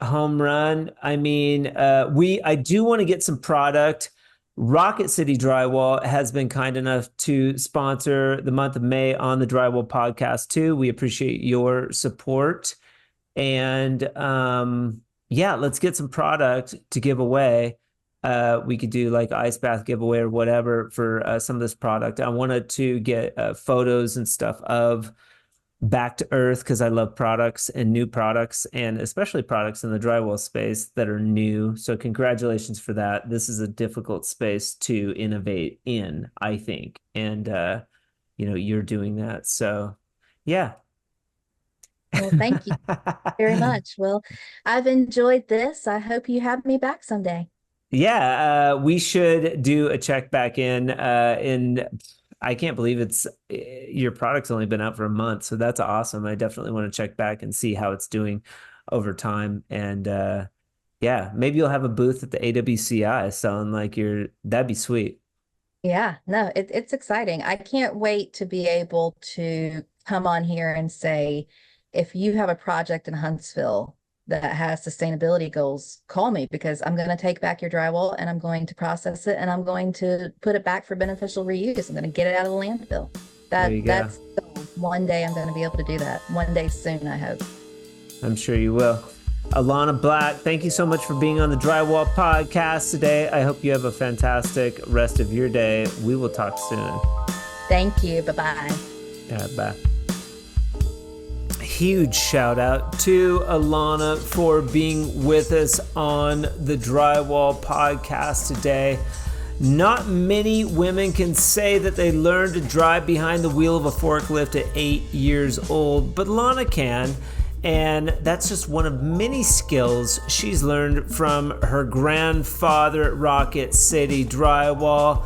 Speaker 1: home run. I mean, I do want to get some product. Rocket City Drywall has been kind enough to sponsor the month of May on the Drywall Podcast too. We appreciate your support. And yeah, let's get some product to give away. We could do like ice bath giveaway or whatever for some of this product. I wanted to get photos and stuff of Back to Earth because I love products and new products, and especially products in the drywall space that are new. So congratulations for that. This is a difficult space to innovate in, I think. And, you're doing that. So yeah.
Speaker 2: Well, thank you very much. Well, I've enjoyed this. I hope you have me back someday.
Speaker 1: Yeah, we should do a check back in I can't believe your product's only been out for a month, so that's awesome. I definitely want to check back and see how it's doing over time. And yeah, maybe you'll have a booth at the AWCI selling that'd be sweet.
Speaker 2: Yeah, no, it's exciting. I can't wait to be able to come on here and say, if you have a project in Huntsville that has sustainability goals, call me, because I'm going to take back your drywall and I'm going to process it and I'm going to put it back for beneficial reuse. I'm going to get it out of the landfill. That's the goal. One day I'm going to be able to do that. One day soon, I hope.
Speaker 1: I'm sure you will. Alana Black, thank you so much for being on the Drywall Podcast today. I hope you have a fantastic rest of your day. We will talk soon.
Speaker 2: Thank you. Bye-bye.
Speaker 1: Yeah, bye. Huge shout out to Alana for being with us on the Drywall Podcast today. Not many women can say that they learned to drive behind the wheel of a forklift at 8 years old, but Alana can. And that's just one of many skills she's learned from her grandfather at Rocket City Drywall.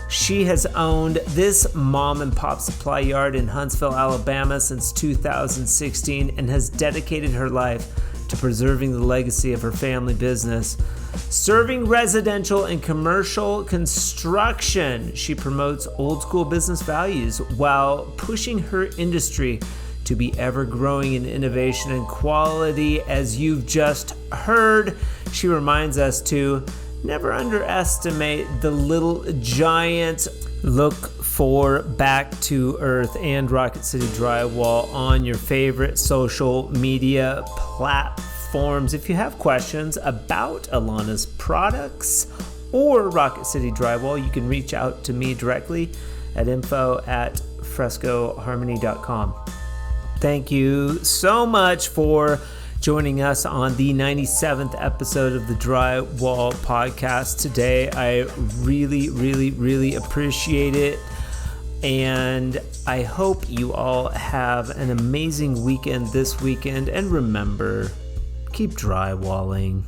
Speaker 1: She has owned this mom and pop supply yard in Huntsville, Alabama since 2016 and has dedicated her life to preserving the legacy of her family business. Serving residential and commercial construction, she promotes old school business values while pushing her industry to be ever growing in innovation and quality. As you've just heard, she reminds us to never underestimate the little giants. Look for Back to Earth and Rocket City Drywall on your favorite social media platforms. If you have questions about Alana's products or Rocket City Drywall, you can reach out to me directly at info@frescoharmony.com. Thank you so much for joining us on the 97th episode of the Drywall Podcast today. I really, really, really appreciate it. And I hope you all have an amazing weekend this weekend. And remember, keep drywalling.